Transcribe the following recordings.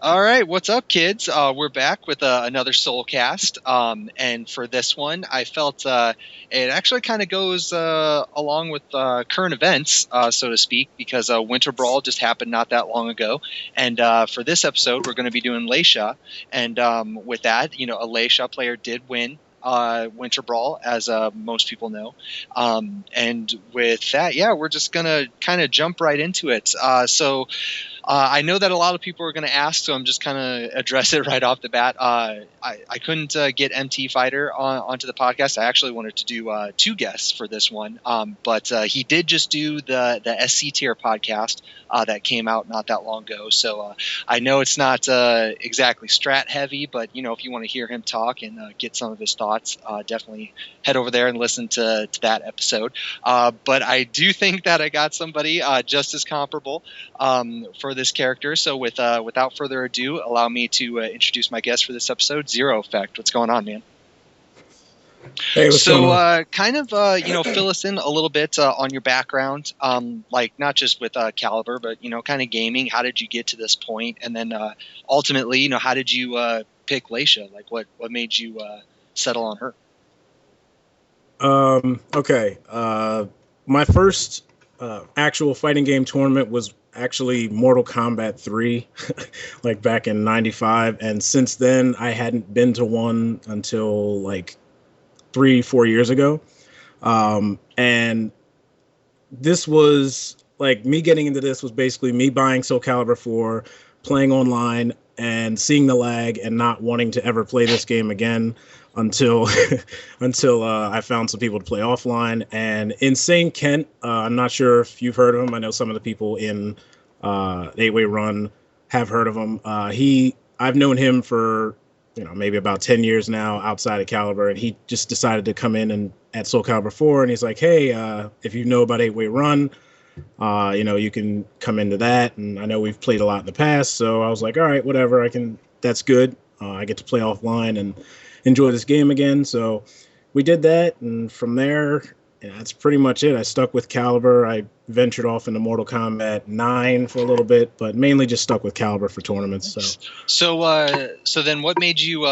All right, what's up, kids? We're back with another SoulCast, and for this one, I felt it actually kind of goes along with current events, so to speak, because Winter Brawl just happened not that long ago, and for this episode, we're going to be doing Leixia, and with that, a Leixia player did win Winter Brawl, as most people know. And with that, yeah, we're just going to kind of jump right into it. I know that a lot of people are going to ask, so I'm just kind of address it right off the bat. I couldn't get MT Fighter onto the podcast. I actually wanted to do two guests for this one, but he did just do the SC tier podcast that came out not that long ago. So I know it's not exactly strat heavy, but if you want to hear him talk and get some of his thoughts, definitely head over there and listen to that episode. But I do think that I got somebody just as comparable for this character. So without further ado, allow me to introduce my guest for this episode, Zero Effect. What's going on, man? Hey, what's going on? Kind of, fill us in a little bit on your background, like not just with Caliber, but, kind of gaming. How did you get to this point? And then ultimately, how did you pick Leixia? Like what made you settle on her? Okay. My first actual fighting game tournament was actually Mortal Kombat 3, like back in 95. And since then, I hadn't been to one until like 3-4 years ago. And this was like me getting into this was basically me buying Soul Calibur 4, playing online and seeing the lag and not wanting to ever play this game again until I found some people to play offline. And Insane Kent, I'm not sure if you've heard of him. I know some of the people in 8-Way Run have heard of him. I've known him for maybe about 10 years now outside of Caliber, and he just decided to come in and at Soul Calibur 4, and he's like, hey, if you know about 8-Way Run, you can come into that. And I know we've played a lot in the past, so I was like, all right, whatever, that's good. I get to play offline and enjoy this game again. So we did that, and from there, that's pretty much it. I stuck with Caliber. I ventured off into Mortal Kombat 9 for a little bit, but mainly just stuck with Caliber for tournaments. So then what made you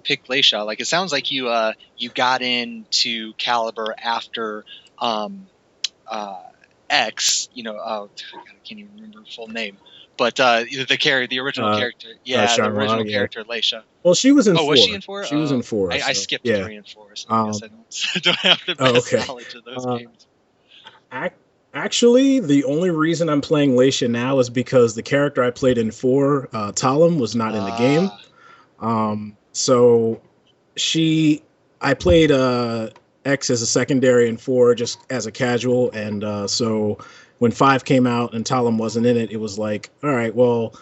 pick Leixia? Like, it sounds like you got into Caliber after X. I can't even remember her full name. But the original character, the original character, Leixia. Well, she was in 4. Was she in 4? She was in 4. I skipped 3 and 4, so I guess I don't have the best knowledge of those games. Actually, the only reason I'm playing Leixia now is because the character I played in 4, Talim, was not in the game. So I played X as a secondary in 4 just as a casual, and so when 5 came out and Talim wasn't in it, it was like, all right, well,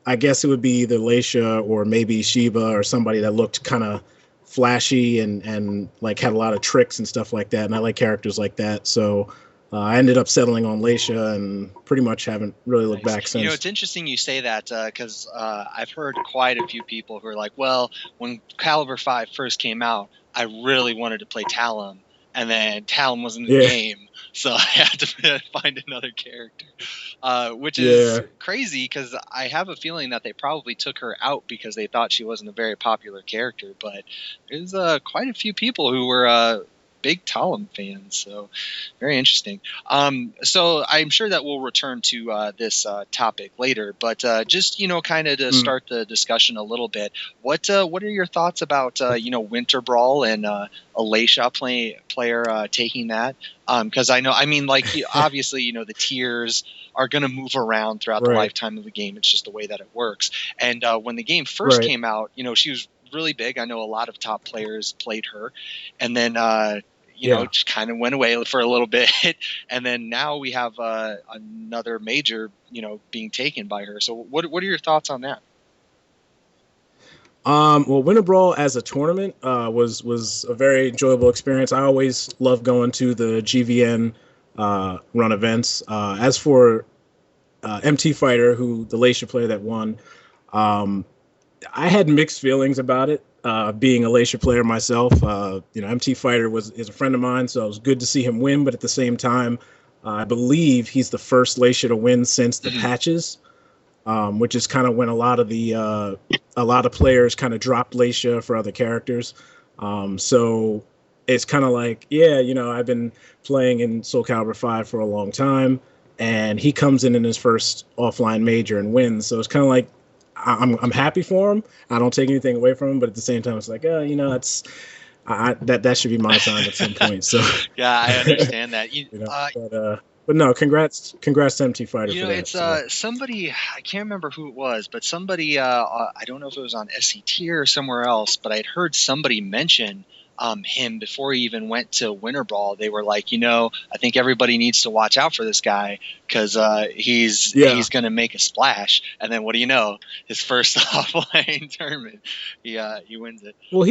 I guess it would be either Leixia or maybe Shiba or somebody that looked kind of flashy and like had a lot of tricks and stuff like that. And I like characters like that. So I ended up settling on Leixia and pretty much haven't really looked back since. It's interesting you say that because I've heard quite a few people who are like, well, when Caliber 5 first came out, I really wanted to play Talim. And then Talim was in the game, so I had to find another character, which is crazy because I have a feeling that they probably took her out because they thought she wasn't a very popular character. But there's quite a few people who were big Talim fans, so very interesting. So I'm sure that we'll return to this topic later, but just kind of to start the discussion a little bit, what are your thoughts about Winter Brawl and a Leixia player taking that? Because obviously the tiers are going to move around throughout the lifetime of the game. It's just the way that it works. And when the game first came out, she was really big. I know a lot of top players played her, and then just kind of went away for a little bit, and then now we have another major being taken by her. So what are your thoughts on that? Well, Winter Brawl as a tournament was a very enjoyable experience. I always love going to the GVN run events. As for MT Fighter, who the Leixia player that won, I had mixed feelings about it. Being a Leixia player myself, MT Fighter is a friend of mine, so it was good to see him win. But at the same time, I believe he's the first Leixia to win since the patches. which is kind of when a lot of players kind of dropped Leixia for other characters. So it's kind of like, yeah, I've been playing in Soul Calibur 5 for a long time, and he comes in his first offline major and wins. So it's kind of like I'm happy for him. I don't take anything away from him, but at the same time, it's like, that's that should be my time at some point. So yeah, I understand that. But no, congrats to MT Fighter for that. It's somebody, I can't remember who it was, but somebody, I don't know if it was on SCT or somewhere else, but I'd heard somebody mention him before he even went to Winter Brawl. They were like, I think everybody needs to watch out for this guy because he's going to make a splash. And then what do you know? His first offline tournament, he wins it. Well,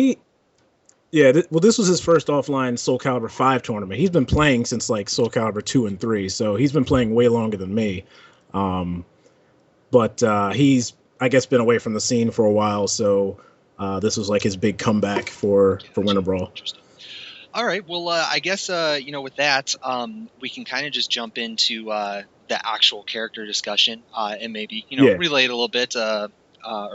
this was his first offline Soul Calibur 5 tournament. He's been playing since like Soul Calibur 2 and 3, so he's been playing way longer than me. But he's, I guess, been away from the scene for a while, so this was like his big comeback for Winter Brawl. All right. Well, I guess, with that, we can kind of just jump into the actual character discussion and maybe, relate a little bit or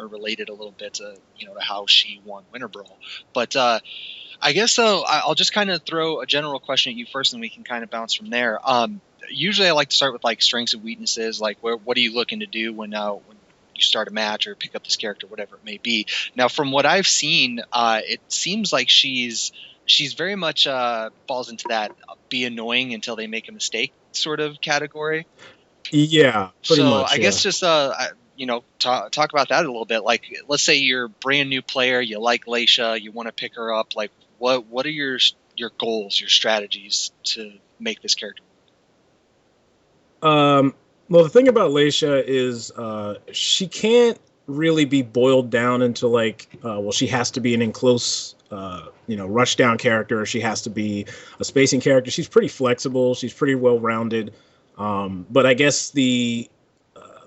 related a little bit to, to how she won Winter Brawl. But I guess I'll just kind of throw a general question at you first, and we can kind of bounce from there. Usually I like to start with like strengths and weaknesses, like what are you looking to do when you start a match or pick up this character, whatever it may be. Now, from what I've seen, it seems like she's very much falls into that be annoying until they make a mistake sort of category. Yeah, pretty much. I guess just talk about that a little bit. Like, let's say you're a brand new player, you like Leixia, you want to pick her up. Like, what are your goals, your strategies to make this character? Well, the thing about Leixia is she can't really be boiled down into like, she has to be an enclose, rush down character. Or she has to be a spacing character. She's pretty flexible. She's pretty well rounded. But I guess the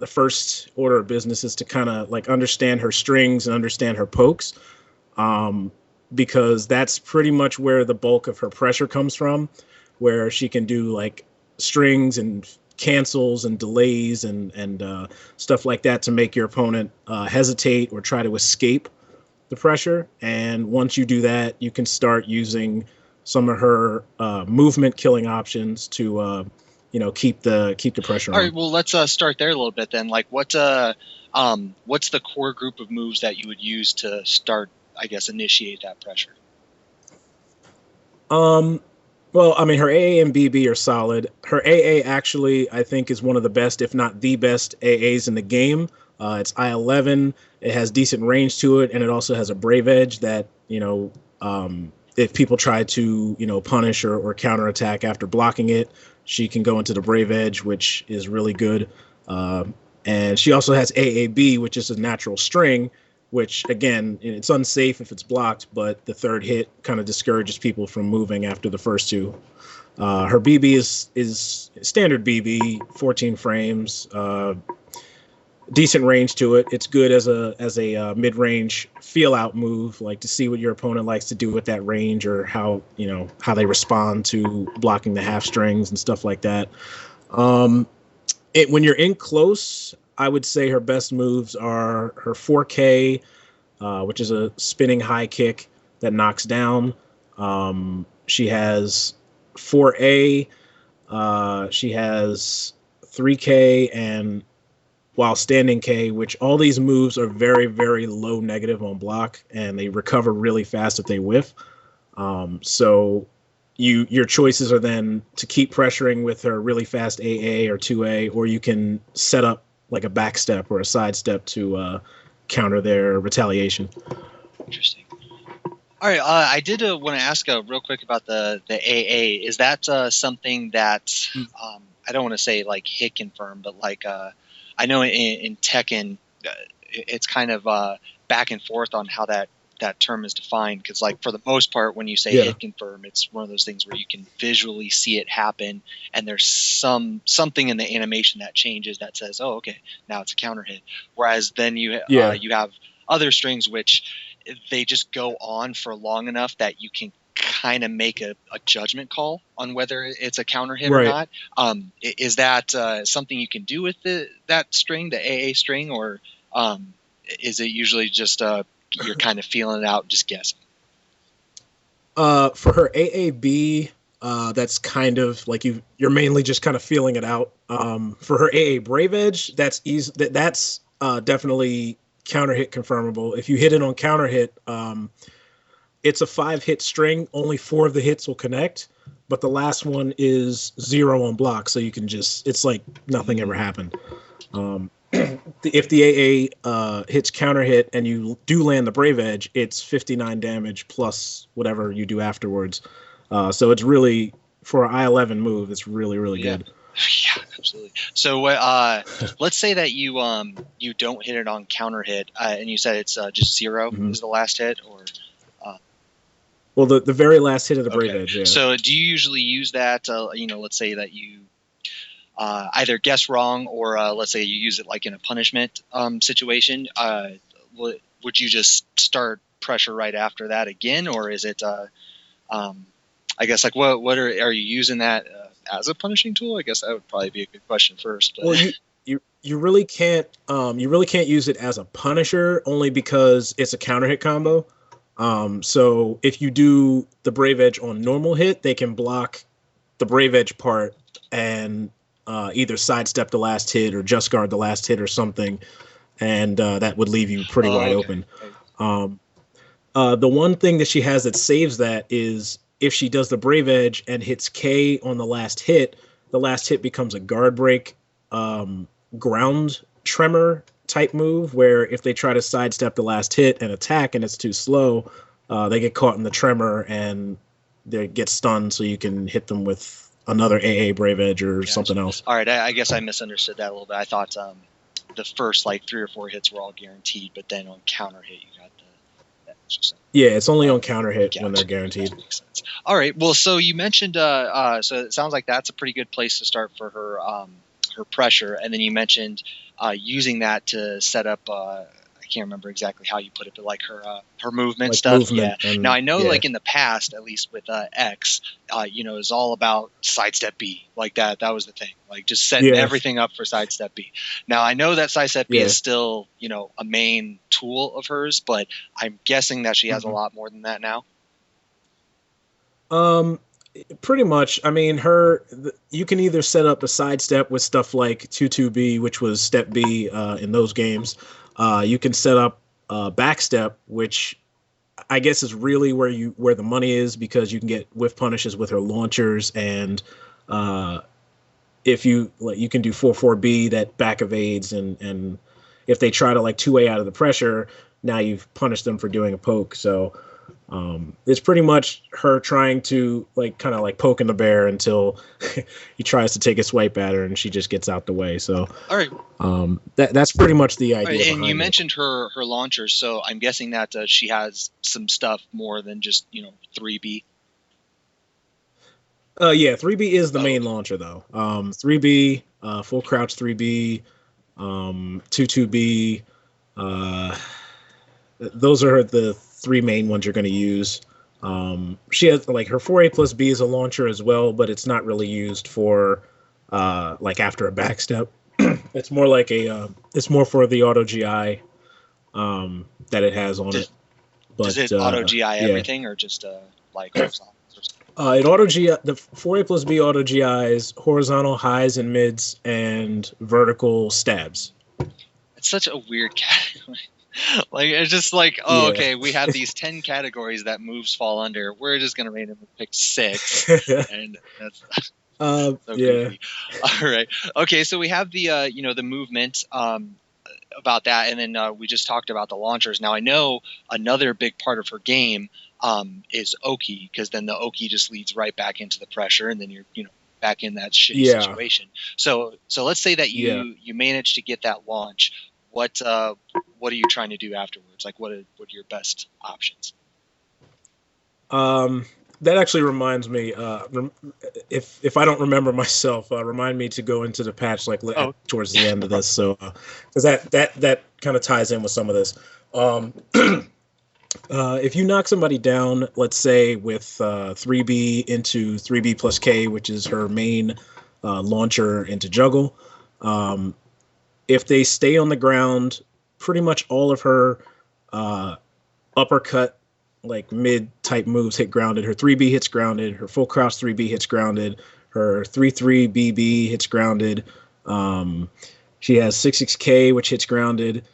first order of business is to kind of like understand her strings and understand her pokes, because that's pretty much where the bulk of her pressure comes from, where she can do like strings and cancels and delays and stuff like that to make your opponent hesitate or try to escape the pressure. And once you do that, you can start using some of her movement killing options to keep the pressure on. All right, well, let's start there a little bit then. Like, what's the core group of moves that you would use to start, I guess, initiate that pressure? Well, I mean, her AA and BB are solid. Her AA actually, I think, is one of the best, if not the best, AAs in the game. It's I-11. It has decent range to it, and it also has a Brave Edge that, if people try to, punish or counterattack after blocking it, she can go into the Brave Edge, which is really good. And she also has AAB, which is a natural string, which, again, it's unsafe if it's blocked, but the third hit kind of discourages people from moving after the first two. Her BB is standard BB, 14 frames, decent range to it. It's good as a mid-range feel-out move, like to see what your opponent likes to do with that range or how they respond to blocking the half strings and stuff like that. When you're in close, I would say her best moves are her 4K, which is a spinning high kick that knocks down. She has 4A. She has 3K and while standing K, which all these moves are very, very low negative on block, and they recover really fast if they whiff. So your choices are then to keep pressuring with her really fast AA or 2A, or you can set up like a back step or a side step to counter their retaliation. Interesting. All right, I did want to ask real quick about the AA. Is that something that I don't want to say like hit confirm, but like I know in Tekken it's kind of back and forth on how that term is defined, because like for the most part when you say hit confirm, it's one of those things where you can visually see it happen and there's something in the animation that changes that says, oh, okay, now it's a counter hit. Whereas then you have other strings which they just go on for long enough that you can kind of make a judgment call on whether it's a counter hit or Right. not. Is that something you can do with that string, the AA string, or is it usually just you're kind of feeling it out and just guessing? For her AAB, that's kind of like you're mainly just kind of feeling it out. For her AA Brave Edge, that's easy. That's definitely counter hit confirmable. If you hit it on counter hit, it's a 5-hit string. Only 4 of the hits will connect, but the last one is 0 on block, so you can it's like nothing ever happened. If the AA hits counter hit and you do land the Brave Edge, it's 59 damage plus whatever you do afterwards. So it's really, for an I-11 move, it's really, really good. Yeah, absolutely. So let's say that you don't hit it on counter hit, and you said it's just 0 is the last hit, or well, the very last hit of the Brave Edge. Yeah. So do you usually use that? Let's say that you either guess wrong, or let's say you use it like in a punishment situation. Would you just start pressure right after that again, or is it? I guess like what are you using that as a punishing tool? I guess that would probably be a good question first. But. Well, you really can't use it as a punisher, only because it's a counter hit combo. So if you do the Brave Edge on normal hit, they can block the Brave Edge part and either sidestep the last hit or just guard the last hit or something, and that would leave you pretty wide open. The one thing that she has that saves that is if she does the Brave Edge and hits K on the last hit becomes a guard break ground tremor type move, where if they try to sidestep the last hit and attack and it's too slow, they get caught in the tremor and they get stunned, so you can hit them with another AA Brave Edge or something else. All right, I guess I misunderstood that a little bit. I thought the first like 3 or 4 hits were all guaranteed, but then on counter hit you got that extra. Yeah, it's only on counter hit when they're guaranteed. That makes sense. All right, well, so you mentioned so it sounds like that's a pretty good place to start for her her pressure, and then you mentioned using that to set up. I can't remember exactly how you put it, but like her movement like stuff. Movement Now I know, like in the past, at least with X, is all about sidestep B, like that. That was the thing, like just setting everything up for sidestep B. Now I know that sidestep B is still, a main tool of hers, but I'm guessing that she has a lot more than that now. Pretty much. I mean, you can either set up a sidestep with stuff like 2-2B, which was step B in those games. You can set up backstep, which I guess is really where the money is, because you can get whiff punishes with her launchers, and if you can do 4-4B that back evades, and if they try to like 2A out of the pressure, now you've punished them for doing a poke. So it's pretty much her trying to kind of poking the bear until he tries to take a swipe at her and she just gets out the way. So all right, that's pretty much the idea. Right, and you mentioned her launchers, so I'm guessing that she has some stuff more than just 3B. Yeah, 3B is the main launcher though. 3B, full crouch 3B, 2-2B. Those are the 3 main ones you're going to use. She has her 4A plus B is a launcher as well, but it's not really used for after a backstep. It's more like it's more for the auto GI that it has on it. But does it auto GI everything, or just horizontal? It auto GI, the 4A plus B auto GIs horizontal highs and mids and vertical stabs. It's such a weird category. It's just okay, we have these 10 categories that moves fall under. We're just gonna randomly pick 6, and that's so goofy. All right, okay. So we have the the movement about that, and then we just talked about the launchers. Now I know another big part of her game is Oki, because then the Oki just leads right back into the pressure, and then you're back in that shitty situation. So let's say that you manage to get that launch. What are you trying to do afterwards? What are your best options? That actually reminds me. If I don't remember myself, remind me to go into the patch towards the end of this. So because that kind of ties in with some of this. If you knock somebody down, let's say with 3B into 3B plus K, which is her main launcher into juggle, um, if they stay on the ground, pretty much all of her uh, uppercut, like mid type moves hit grounded. Her 3B hits grounded. Her full cross 3B hits grounded. Her 3-3 BB hits grounded. She has 6-6K, which hits grounded.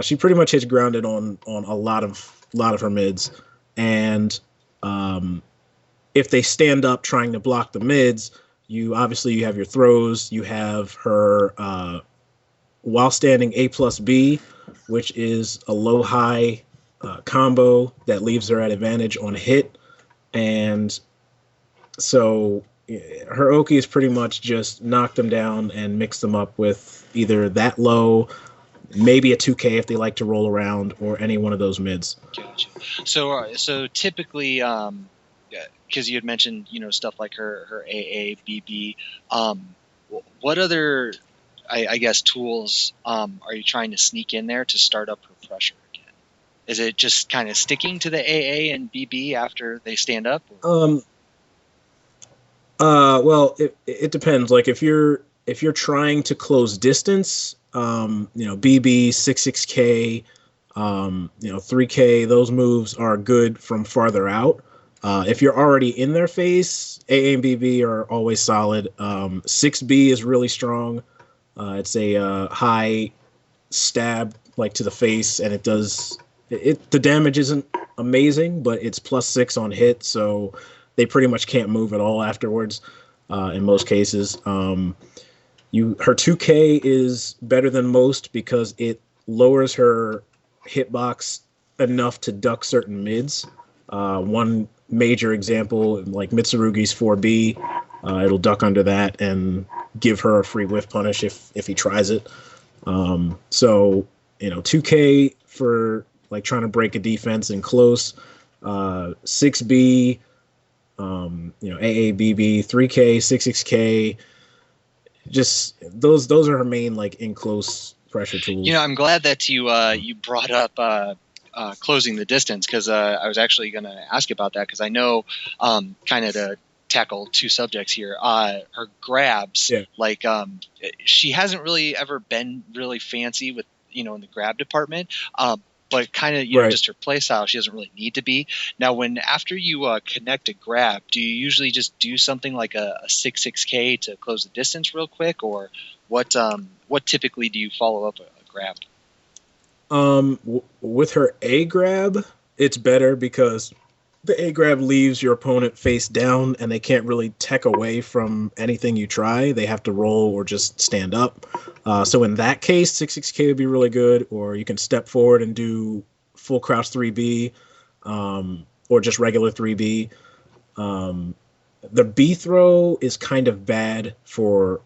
She pretty much hits grounded on a lot of her mids, and if they stand up trying to block the mids, you have your throws. You have her while standing A plus B, which is a low high combo that leaves her at advantage on hit, and so her Oki is pretty much just knock them down and mix them up with either that low, maybe a 2K if they like to roll around, or any one of those mids. Gotcha. So typically, because you had mentioned, stuff like her AA, BB, what other, I guess, tools are you trying to sneak in there to start up her pressure again? Is it just kind of sticking to the AA and BB after they stand up? Well, it depends. Like if you're trying to close distance, BB 6-6K, 3K, those moves are good from farther out. If you're already in their face, AA and BB are always solid. 6B is really strong. It's a high stab like to the face, and the damage isn't amazing, but it's +6 on hit, so they pretty much can't move at all afterwards. In most cases, her 2K is better than most because it lowers her hitbox enough to duck certain mids. One major example, like Mitsurugi's 4B, it'll duck under that and give her a free whiff punish if he tries it. So 2K for like trying to break a defense in close, 6B, AABB, 3K, 6K, just those are her main like in close pressure tools. I'm glad that you brought up closing the distance, because I was actually going to ask about that, because I know kind of to tackle two subjects here. Her grabs, she hasn't really ever been really fancy with in the grab department. But kind of, right. Just her play style, she doesn't really need to be. Now, after you connect a grab, do you usually just do something like a 6-6K to close the distance real quick, or what typically do you follow up a grab? With her A grab, it's better because the A grab leaves your opponent face down, and they can't really tech away from anything you try. They have to roll or just stand up. So in that case, 6-6K would be really good, or you can step forward and do full crouch 3B, or just regular 3B. The B throw is kind of bad for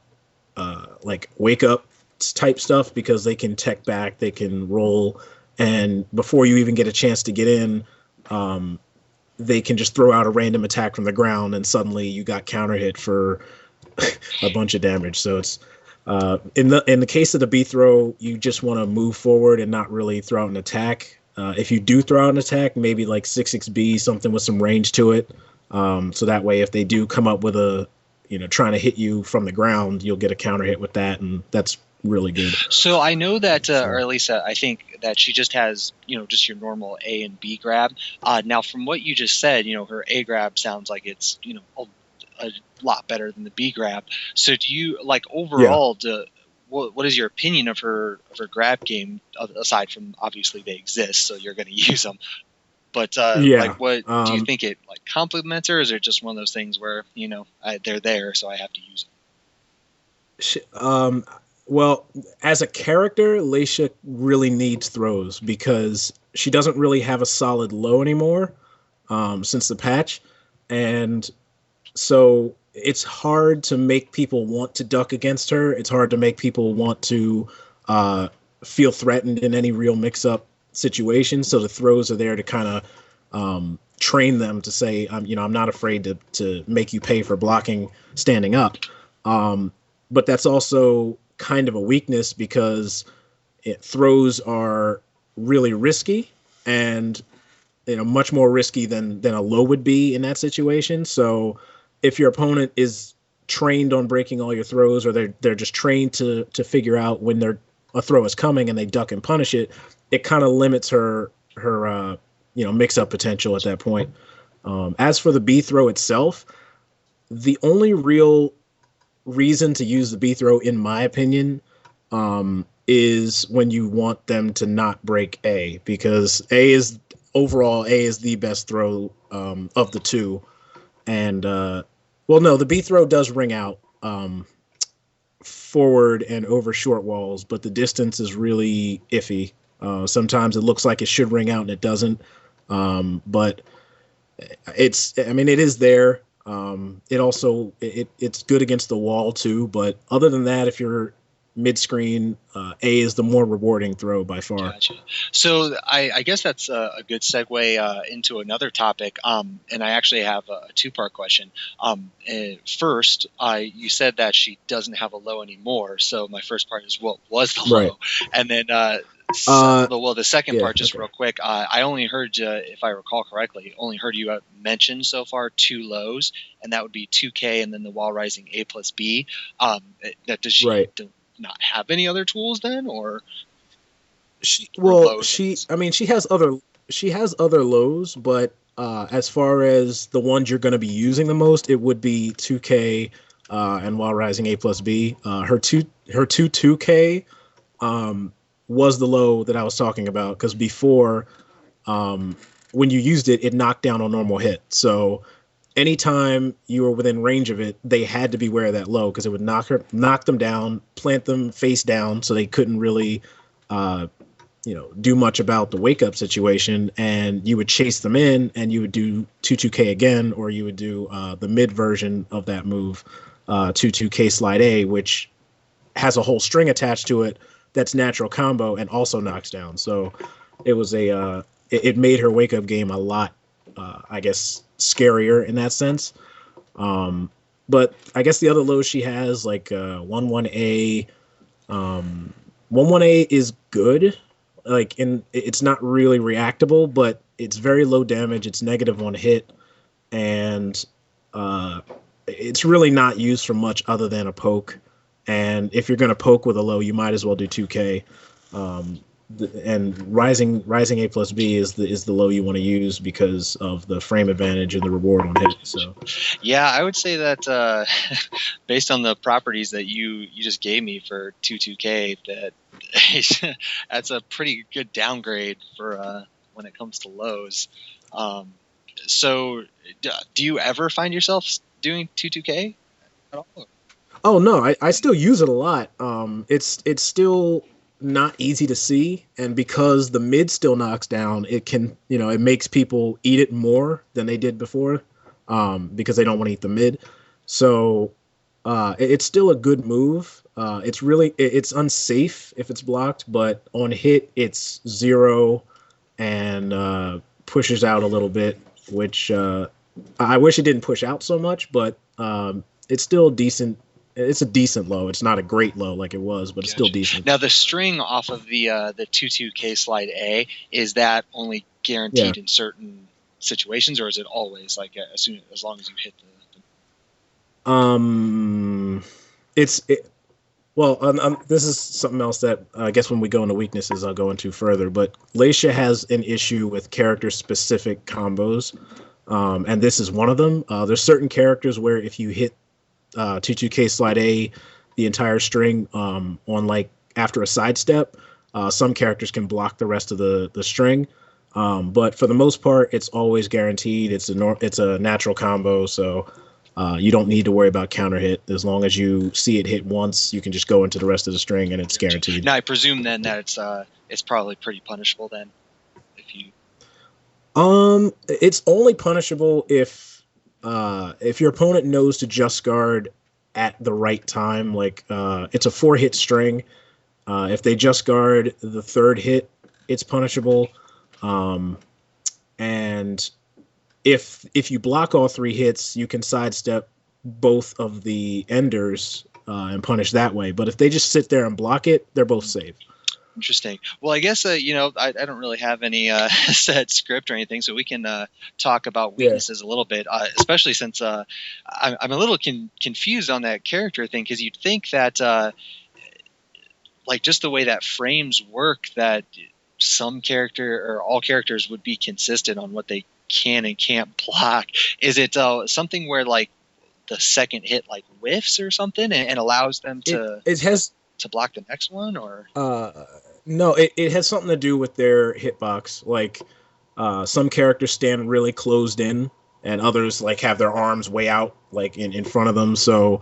like wake up type stuff, because they can tech back, they can roll, and before you even get a chance to get in, they can just throw out a random attack from the ground, and suddenly you got counter hit for a bunch of damage. So it's in the case of the B throw, you just want to move forward and not really throw out an attack. If you do throw out an attack, maybe like 6-6B, something with some range to it. So that way, if they do come up with trying to hit you from the ground, you'll get a counter hit with that, and that's really good. So I know that, or at least I think that she just has, just your normal A and B grab. Now, from what you just said, her A grab sounds like it's, a lot better than the B grab. So do you, like, overall, what is your opinion of her grab game, aside from obviously they exist, so you're going to use them? But what do you think it like complements her? Or is it just one of those things where they're there, so I have to use them? Well, as a character, Leixia really needs throws because she doesn't really have a solid low anymore since the patch. And so it's hard to make people want to duck against her. It's hard to make people want to feel threatened in any real mix-up situation. So the throws are there to kind of train them to say, I'm not afraid to make you pay for blocking standing up. But that's also kind of a weakness because throws are really risky, and much more risky than a low would be in that situation. So if your opponent is trained on breaking all your throws, or they're just trained to figure out when a throw is coming and they duck and punish it, it kind of limits her mix up potential at that point. As for the B throw itself, the only real reason to use the B throw, in my opinion, is when you want them to not break A, because A is the best throw of the two. And no, the B throw does ring out forward and over short walls, but the distance is really iffy. Sometimes it looks like it should ring out and it doesn't. But it is there. It's good against the wall too. But other than that, if you're mid-screen, A is the more rewarding throw by far. Gotcha. So I guess that's a good segue into another topic. And I actually have a two-part question. First, you said that she doesn't have a low anymore. So my first part is, what was the low? Right. And then the second part, just real quick, I only heard, if I recall correctly, you mention so far 2 lows, and that would be 2K and then the wall rising A plus B. Does she not have any other tools then, or she has other lows, but as far as the ones you're going to be using the most, it would be 2K and wall rising A plus B. Her 2K was the low that I was talking about, because before, when you used it, it knocked down on normal hit. So anytime you were within range of it, they had to beware of that low, because it would knock them down, plant them face down, so they couldn't really do much about the wake up situation, and you would chase them in and you would do 2K again, or you would do the mid version of that move, 2K slide A, which has a whole string attached to it that's natural combo and also knocks down. So it was it made her wake up game a lot, I guess, scarier in that sense. But I guess the other lows she has, like 1-1A, 1-1A is good. It's not really reactable, but it's very low damage. It's negative on hit, and it's really not used for much other than a poke. And if you're going to poke with a low, you might as well do 2K. And rising A plus B is the low you want to use because of the frame advantage and the reward on hit. So, yeah, I would say that based on the properties that you just gave me for 2K, that's a pretty good downgrade for when it comes to lows. So, do you ever find yourself doing 2K at all? Oh no, I still use it a lot. It's still not easy to see, and because the mid still knocks down, it can, it makes people eat it more than they did before, because they don't want to eat the mid. So it's still a good move. It's unsafe if it's blocked, but on hit it's 0 and pushes out a little bit, which I wish it didn't push out so much, but it's still decent. It's a decent low. It's not a great low like it was, but it's still decent. Now, the string off of the 2K slide A, is that only guaranteed in certain situations, or is it always as long as you hit the? This is something else that I guess when we go into weaknesses, I'll go into further. But Leixia has an issue with character-specific combos, and this is one of them. There's certain characters where if you hit 2K slide A, the entire string after a sidestep, some characters can block the rest of the string, but for the most part, it's always guaranteed. It's a natural combo, so you don't need to worry about counter hit. As long as you see it hit once, you can just go into the rest of the string, and it's guaranteed. Now, I presume then that it's probably pretty punishable then, if you. It's only punishable if your opponent knows to just guard at the right time. It's a 4-hit string. If they just guard the 3rd hit, it's punishable. And if you block all 3 hits, you can sidestep both of the enders and punish that way. But if they just sit there and block it, they're both safe. Interesting. Well, I guess I don't really have any set script or anything, so we can talk about Yeah. weaknesses a little bit, especially since I'm a little confused on that character thing because you'd think that like just the way that frames work, that some character or all characters would be consistent on what they can and can't block. Is it something where like the second hit like whiffs or something and allows them It has to block the next one, or uh no, it has something to do with their hitbox. Like some characters stand really closed in, and others like have their arms way out, like in front of them. So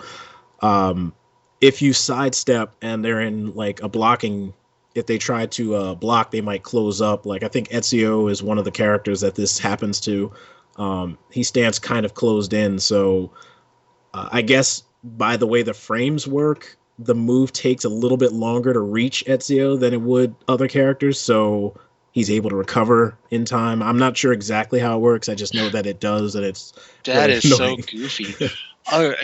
um, if you sidestep and they're in like a blocking, if they try to block, they might close up. Like I think Ezio is one of the characters that this happens to. He stands kind of closed in, so I guess by the way the frames work, the move takes a little bit longer to reach Ezio than it would other characters. So he's able to recover in time. I'm not sure exactly how it works. I just know that it does, and it's that really is so annoying. goofy.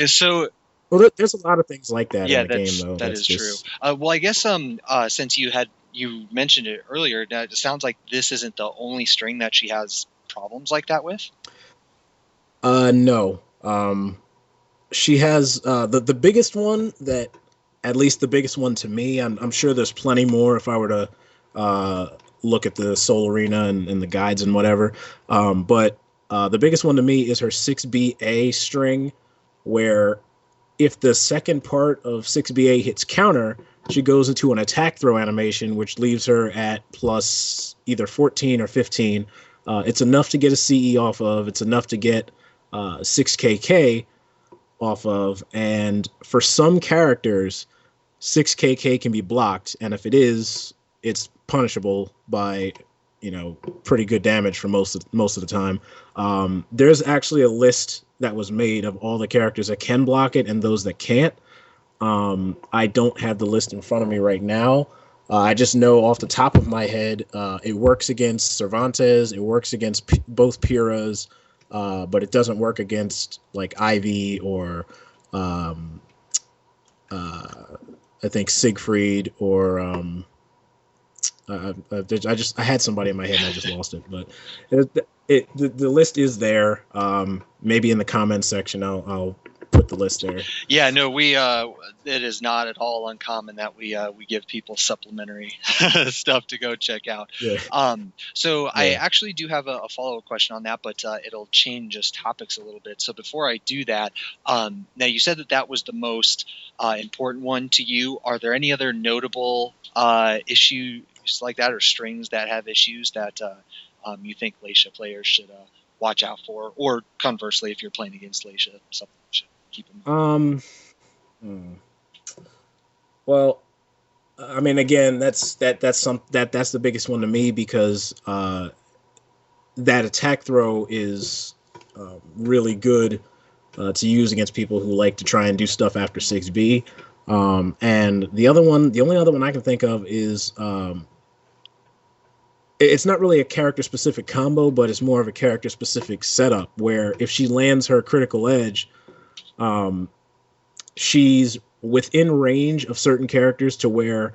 So Well, there's a lot of things like that in yeah, the game, though. that That's is true. just Well, I guess since you mentioned it earlier, that it sounds like this isn't the only string that she has problems like that with. no. She has the biggest one that, at least the biggest one to me. I'm sure there's plenty more if I were to uh, look at the Soul Arena and the guides and whatever. But the biggest one to me is her 6BA string, where if the second part of 6BA hits counter, she goes into an attack throw animation, which leaves her at plus either 14 or 15. It's enough to get a CE off of. It's enough to get 6KK off of. And for some characters, 6KK can be blocked. And if it is, it's punishable by pretty good damage for most of the time. There's actually a list that was made of all the characters that can block it and those that can't. I don't have the list in front of me right now. I just know off the top of my head, it works against Cervantes, it works against both Piras, but it doesn't work against like Ivy or I think Siegfried or I had somebody in my head and I just lost it. But the list is there. Maybe in the comments section I'll put the list there. Yeah, no, we it is not at all uncommon that we give people supplementary stuff to go check out. Yeah. So Yeah. I actually do have a follow-up question on that, but it'll change just topics a little bit. So before I do that, now you said that was the most important one to you. Are there any other notable issues like that, or strings that have issues that you think Leixia players should watch out for, or conversely, if you're playing against Leixia, something you should keep in mind? Well, I mean, again, that's the biggest one to me because that attack throw is really good to use against people who like to try and do stuff after 6B. And the only other one I can think of is it's not really a character specific combo, but it's more of a character specific setup where if she lands her critical edge, she's within range of certain characters to where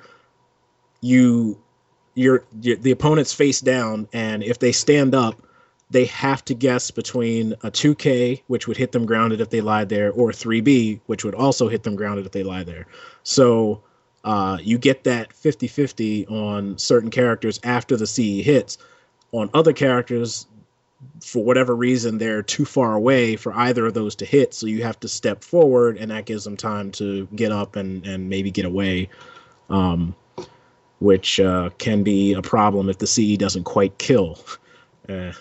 the opponent's face down, and if they stand up, they have to guess between a 2K, which would hit them grounded if they lied there, or 3B, which would also hit them grounded if they lie there. So you get that 50-50 on certain characters after the CE hits. On other characters, for whatever reason, they're too far away for either of those to hit, so you have to step forward, and that gives them time to get up and maybe get away, which can be a problem if the CE doesn't quite kill.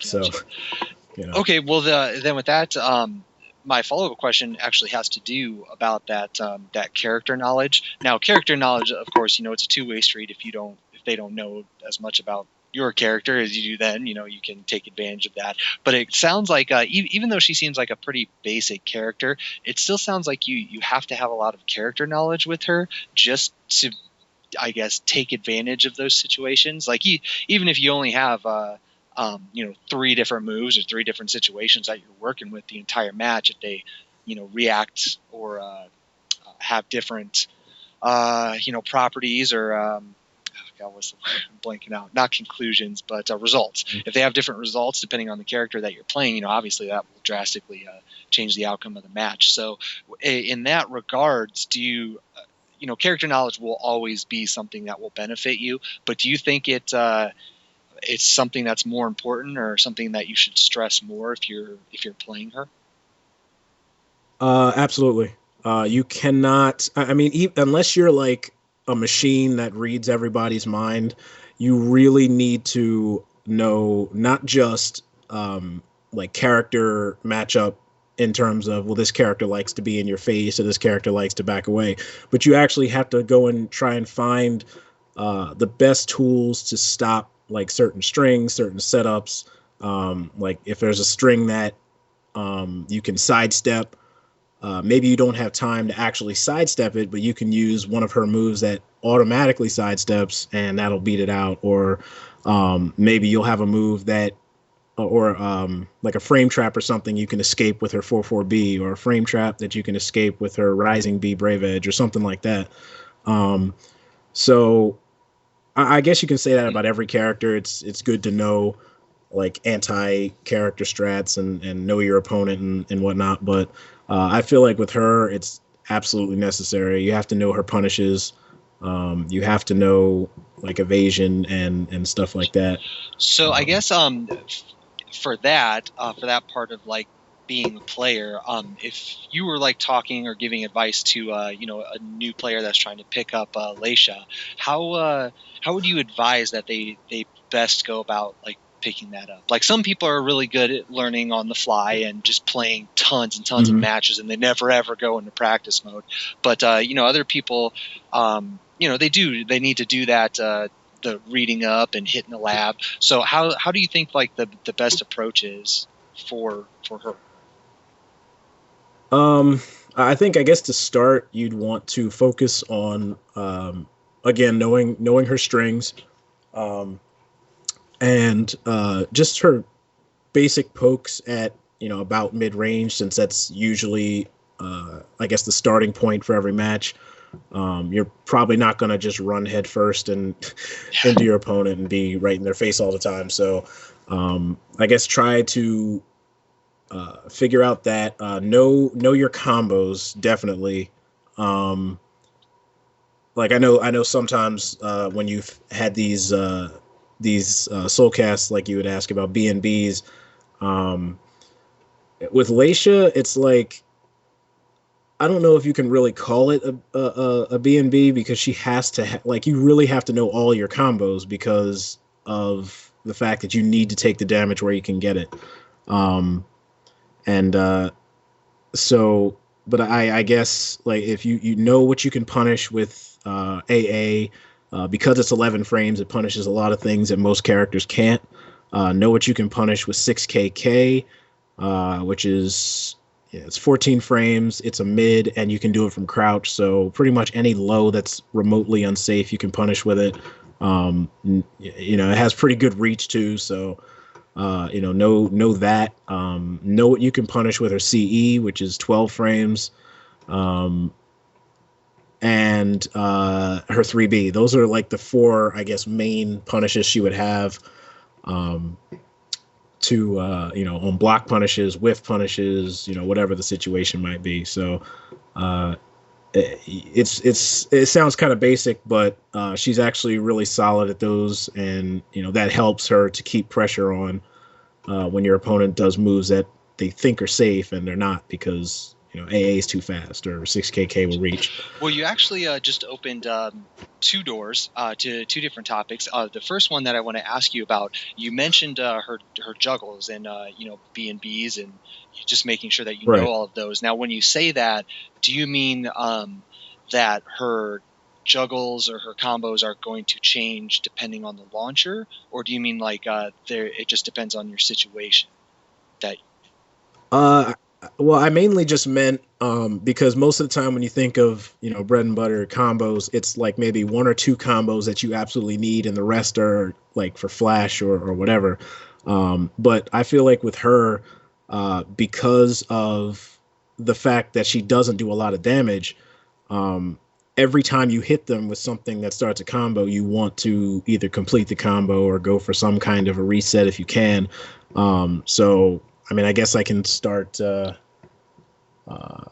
So, Okay, well, then with that, my follow-up question actually has to do about that character knowledge. Now, character knowledge, of course, it's a two-way street. If they don't know as much about your character as you do, then you can take advantage of that. But it sounds like even though she seems like a pretty basic character, it still sounds like you have to have a lot of character knowledge with her just to, I guess, take advantage of those situations. Like even if you only have three different moves or three different situations that you're working with the entire match, if they react or have different properties or I was blanking out. Not conclusions, but results. If they have different results depending on the character that you're playing, obviously that will drastically change the outcome of the match. So, in that regards, do you, character knowledge will always be something that will benefit you, but do you think it's something that's more important or something that you should stress more if you're playing her? Absolutely. You cannot. I mean, unless you're like a machine that reads everybody's mind, you really need to know not just like character matchup in terms of, well, this character likes to be in your face or this character likes to back away, but you actually have to go and try and find the best tools to stop like certain strings, certain setups. Like if there's a string that you can sidestep. Maybe you don't have time to actually sidestep it, but you can use one of her moves that automatically sidesteps, and that'll beat it out. Or maybe you'll have a move that, or like a frame trap or something you can escape with her 4/4B, or a frame trap that you can escape with her Rising B Brave Edge, or something like that. So I guess you can say that about every character. It's good to know like anti-character strats and know your opponent and whatnot, but I feel like with her, it's absolutely necessary. You have to know her punishes. You have to know like evasion and stuff like that. So I guess for that part of like being a player, if you were like talking or giving advice to a new player that's trying to pick up Leixia, how would you advise that they best go about like picking that up? Like some people are really good at learning on the fly and just playing tons and tons of matches, and they never ever go into practice mode. But other people, they need to do that, the reading up and hitting the lab. So how do you think like the best approach is for her? I think, I guess to start, you'd want to focus on again knowing her strings. And just her basic pokes at about mid range, since that's usually I guess the starting point for every match. You're probably not going to just run head first and into your opponent and be right in their face all the time. So I guess try to figure out that know your combos, definitely. Like I know sometimes when you've had these SoulCasts, like you would ask about B&Bs. With Leixia, it's like, I don't know if you can really call it a B&B, because she has to like, you really have to know all your combos because of the fact that you need to take the damage where you can get it. So, but I guess like if you know what you can punish with AA, because it's 11 frames, it punishes a lot of things that most characters can't. Know what you can punish with 6KK, which is, it's 14 frames, it's a mid, and you can do it from crouch. So pretty much any low that's remotely unsafe, you can punish with it. It has pretty good reach too. So, know that. Know what you can punish with her CE, which is 12 frames. And her 3B. Those are like the four, I guess, main punishes she would have on block punishes, whiff punishes, whatever the situation might be. So it sounds kind of basic, but she's actually really solid at those, and that helps her to keep pressure on when your opponent does moves that they think are safe and they're not, because AA is too fast, or 6KK will reach. Well, you actually just opened two doors to two different topics. The first one that I want to ask you about, you mentioned her juggles and B&Bs, and just making sure that you know all of those. Now, when you say that, do you mean that her juggles or her combos are going to change depending on the launcher, or do you mean like it just depends on your situation? Well, I mainly just meant because most of the time when you think of bread and butter combos, it's like maybe one or two combos that you absolutely need, and the rest are like for flash or whatever. But I feel like with her, because of the fact that she doesn't do a lot of damage, every time you hit them with something that starts a combo, you want to either complete the combo or go for some kind of a reset if you can. So, I mean, I guess I can start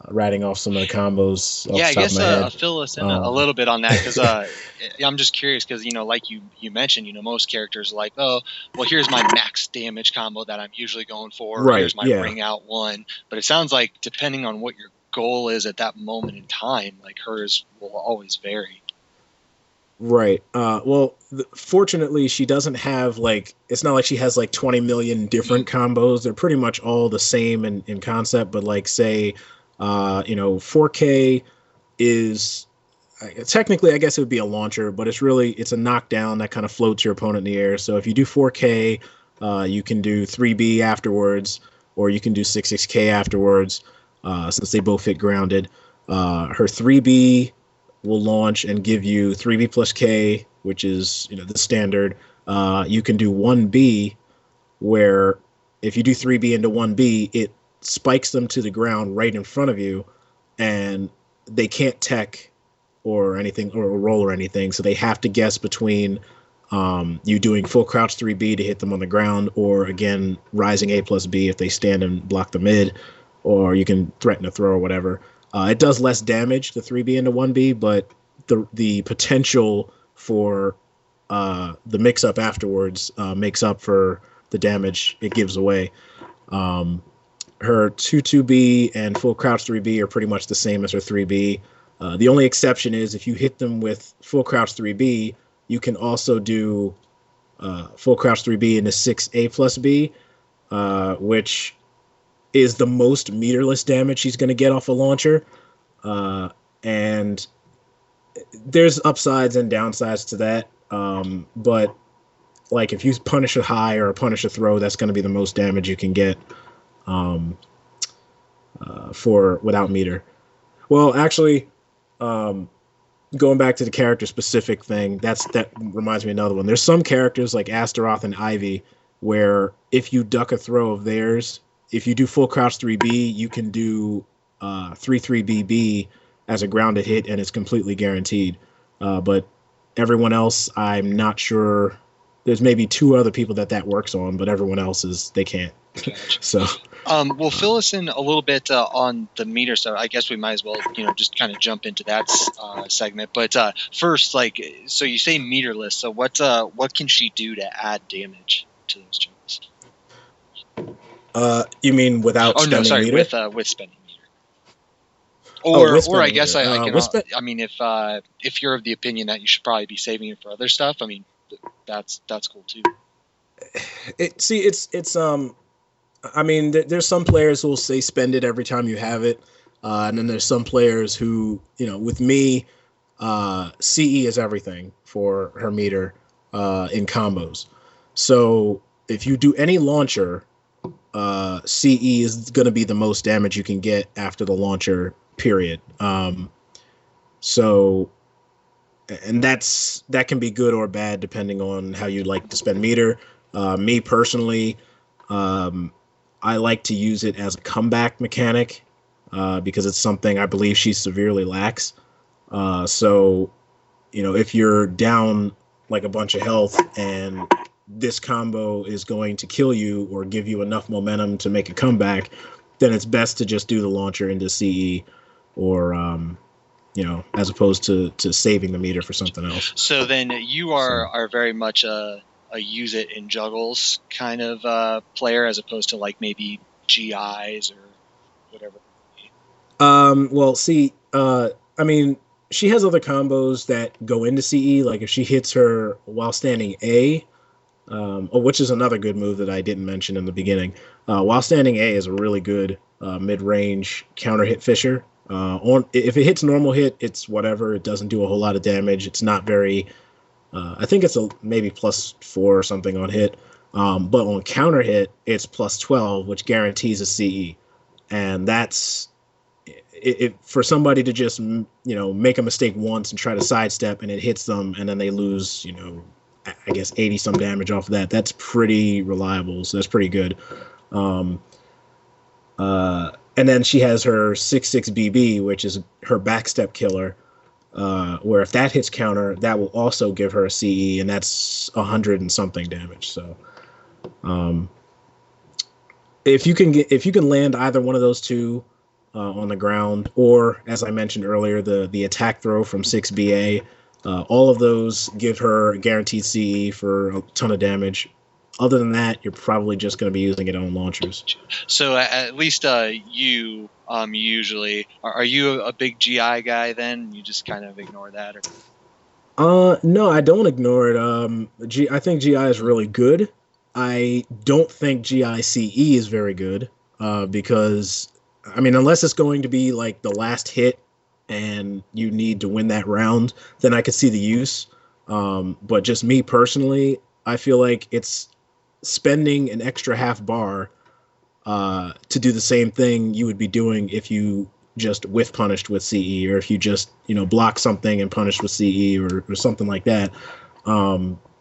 ratting off some of the combos off Yeah, the I top of guess my head. fill us in a little bit on that, because I'm just curious, because like you mentioned, most characters are like, oh, well, here's my max damage combo that I'm usually going for, or Right, here's my yeah. ring out one. But it sounds like depending on what your goal is at that moment in time, like hers will always vary. Right. Well, fortunately, she doesn't have like, it's not like she has like 20 million different combos. They're pretty much all the same in concept, but like say, 4K is technically, I guess it would be a launcher, but it's a knockdown that kind of floats your opponent in the air. So if you do 4K, you can do 3B afterwards, or you can do 6K afterwards, since they both hit grounded. Her 3B will launch and give you 3B plus K, which is the standard. You can do 1B, where if you do 3B into 1B, it spikes them to the ground right in front of you, and they can't tech or anything or roll or anything, so they have to guess between you doing full crouch 3B to hit them on the ground, or again rising A plus B if they stand and block the mid, or you can threaten a throw or whatever. It does less damage, the 3B into 1B, but the potential for the mix-up afterwards makes up for the damage it gives away. Her 2-2B and full crouch 3B are pretty much the same as her 3B. The only exception is if you hit them with full crouch 3B, you can also do full crouch 3B into 6A plus B, which is the most meterless damage she's going to get off a launcher. And there's upsides and downsides to that. But like if you punish a high or punish a throw, that's going to be the most damage you can get for without meter. Well, actually, going back to the character specific thing, that reminds me of another one. There's some characters like Astaroth and Ivy where if you duck a throw of theirs, if you do full crouch 3B, you can do 3-3BB as a grounded hit, and it's completely guaranteed. But everyone else, I'm not sure. There's maybe 2 other people that works on, but everyone else they can't. Gotcha. So, well, fill us in a little bit on the meter stuff. I guess we might as well, just kind of jump into that segment. But first, so you say meterless. So what can she do to add damage to those chunks? You mean without spending meter? With spending meter. Or I guess meter. I mean, if you're of the opinion that you should probably be saving it for other stuff, I mean, that's cool too. I mean, there's some players who will say spend it every time you have it, and then there's some players who, with me, CE is everything for her meter in combos. So if you do any launcher, CE is going to be the most damage you can get after the launcher, period. So, and that can be good or bad depending on how you like to spend meter. Me personally, I like to use it as a comeback mechanic because it's something I believe she severely lacks. So, if you're down like a bunch of health and this combo is going to kill you or give you enough momentum to make a comeback, then it's best to just do the launcher into CE or, as opposed to saving the meter for something else. So then you are very much a use it in juggles kind of player, as opposed to like maybe GIs or whatever. Well, see, I mean, she has other combos that go into CE. Like if she hits her while standing A, which is another good move that I didn't mention in the beginning. While standing A is a really good mid-range counter hit fisher. If it hits normal hit, it's whatever. It doesn't do a whole lot of damage. It's not very. I think it's maybe +4 or something on hit. But on counter hit, it's +12, which guarantees a CE, and that's it for somebody to just make a mistake once and try to sidestep and it hits them and then they lose I guess 80 some damage off of that. That's pretty reliable, so that's pretty good. And then she has her 6-6 BB, which is her backstep killer. where if that hits counter, that will also give her a CE, and that's 100 and something damage. So um, if you can land either one of those two on the ground, or as I mentioned earlier, the attack throw from 6BA, all of those give her a guaranteed CE for a ton of damage. Other than that, you're probably just going to be using it on launchers. So at least you usually are you a big GI guy then? You just kind of ignore that, or? No, I don't ignore it. I think GI is really good. I don't think GICE is very good because, I mean, unless it's going to be like the last hit and you need to win that round, then I could see the use. But just me personally, I feel like it's spending an extra half bar to do the same thing you would be doing if you just whiff punished with CE, or if you just, block something and punished with CE or something like that.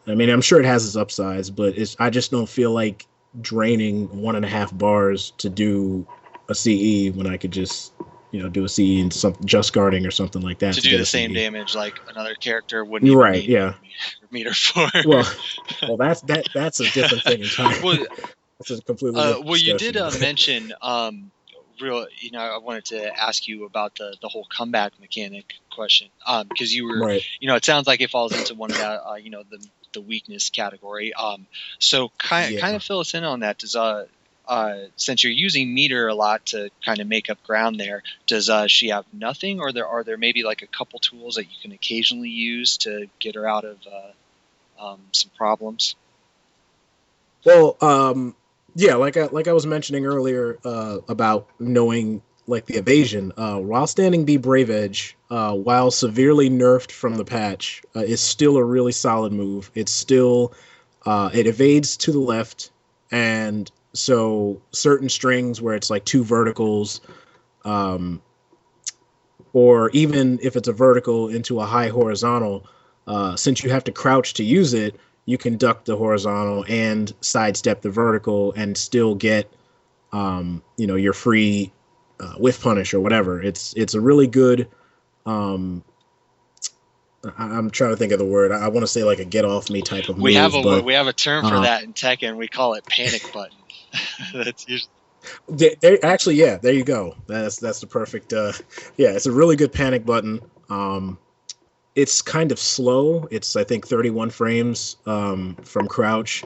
I mean, I'm sure it has its upsides, but I just don't feel like draining 1.5 bars to do a CE when I could just, do a CE and some just guarding or something like that to do the same damage like another character wouldn't. You're right. Yeah. Meter for. Well, that's a different thing entirely. Well, that's a completely. Well, you did mention I wanted to ask you about the whole comeback mechanic question because you were right. It sounds like it falls into one of that the weakness category. So kind of fill us in on that. Does since you're using meter a lot to kind of make up ground there, does she have nothing, or are there maybe like a couple tools that you can occasionally use to get her out of some problems? Well, yeah, like I was mentioning earlier about knowing like the evasion. While standing B Brave Edge, while severely nerfed from the patch, is still a really solid move. It's still it evades to the left, and so certain strings where it's like 2 verticals, or even if it's a vertical into a high horizontal, since you have to crouch to use it, you can duck the horizontal and sidestep the vertical and still get, your free whiff punish or whatever. It's a really good. I'm trying to think of the word. I want to say like a get off me type of move. We have a term for that in Tekken. We call it panic button. That's usually. Actually, yeah, there you go. That's the perfect. It's a really good panic button. It's kind of slow. It's, I think, 31 frames from crouch.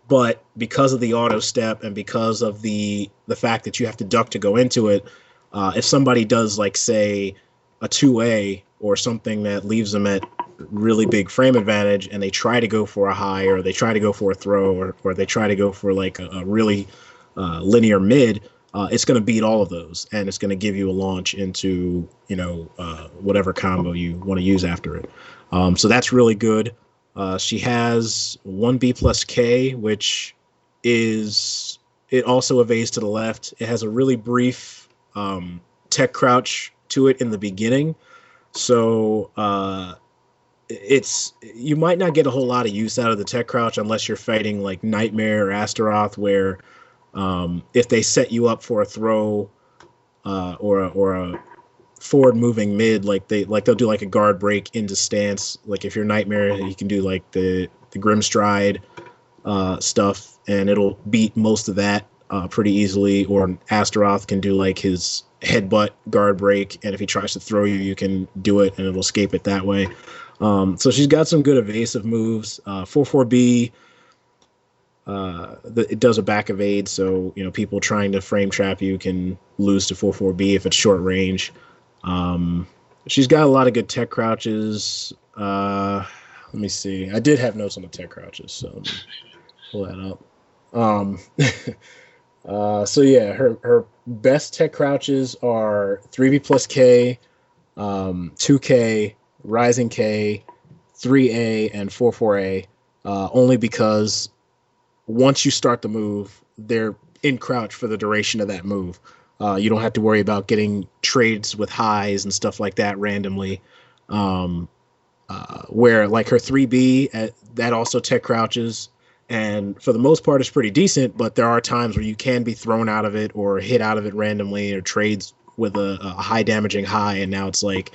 But because of the auto step and because of the fact that you have to duck to go into it, if somebody does, like, say, a 2A or something that leaves them at really big frame advantage and they try to go for a high, or they try to go for a throw, or they try to go for, like, a really linear mid, it's going to beat all of those, and it's going to give you a launch into, whatever combo you want to use after it. So that's really good. She has 1B plus K, which it also evades to the left. It has a really brief tech crouch to it in the beginning. So you might not get a whole lot of use out of the tech crouch unless you're fighting like Nightmare or Astaroth, where if they set you up for a throw or a forward moving mid, they'll do like a guard break into stance. Like if you're Nightmare, you can do like the Grim Stride stuff, and it'll beat most of that pretty easily. Or Astaroth can do like his headbutt guard break, and if he tries to throw you, you can do it and it'll escape it that way. So she's got some good evasive moves. 4-4B. It does a back evade, so people trying to frame trap you can lose to 4-4B if it's short range. She's got a lot of good tech crouches. Let me see. I did have notes on the tech crouches, so let me pull that up. So yeah, her best tech crouches are 3B plus K, 2K, Rising K, 3A, and 4-4A. Only because once you start the move, they're in crouch for the duration of that move. You don't have to worry about getting trades with highs and stuff like that randomly. Where like her 3B, that also tech crouches, and for the most part it's pretty decent, but there are times where you can be thrown out of it or hit out of it randomly, or trades with a high damaging high, and now it's like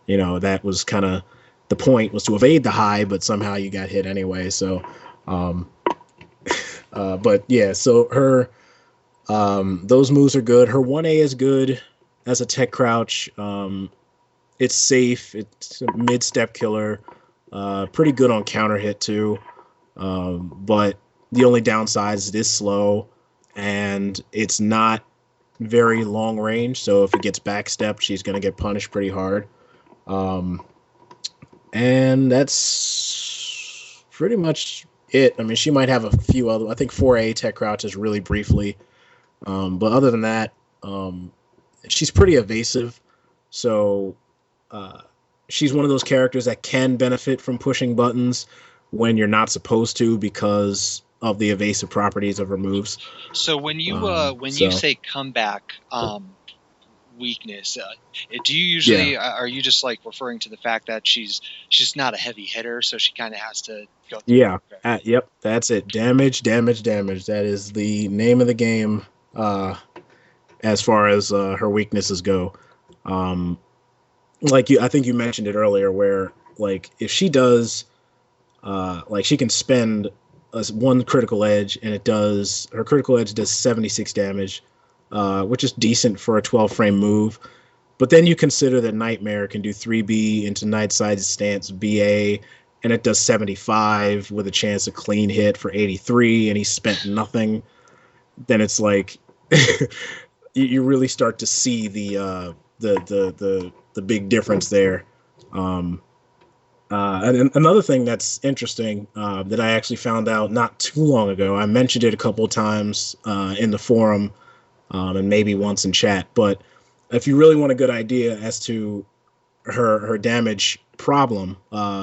that was kind of the point, was to evade the high, but somehow you got hit anyway. So, um, but yeah, so her, those moves are good. Her 1A is good as a tech crouch. It's safe. It's a mid-step killer. Pretty good on counter hit too. But the only downside is it is slow, and it's not very long range. So if it gets backstepped, she's going to get punished pretty hard. And that's pretty much it. I mean, she might have a few other. I think 4A tech crouches really briefly. But other than that, she's pretty evasive. So she's one of those characters that can benefit from pushing buttons when you're not supposed to because of the evasive properties of her moves. So when you say comeback weakness, do you usually are you just like referring to the fact that she's not a heavy hitter, so she kind of has to go through? Yeah. Yep, that's it. Damage. That is the name of the game as far as her weaknesses go. I think you mentioned it earlier, where like if she does she can spend one critical edge, and her critical edge does 76 damage, which is decent for a 12 frame move. But then you consider that Nightmare can do 3B into Nightside Stance BA, and it does 75 with a chance of clean hit for 83, and he spent nothing. Then it's like you really start to see the big difference there. And another thing that's interesting that I actually found out not too long ago, I mentioned it a couple of times in the forum and maybe once in chat, but if you really want a good idea as to her damage problem,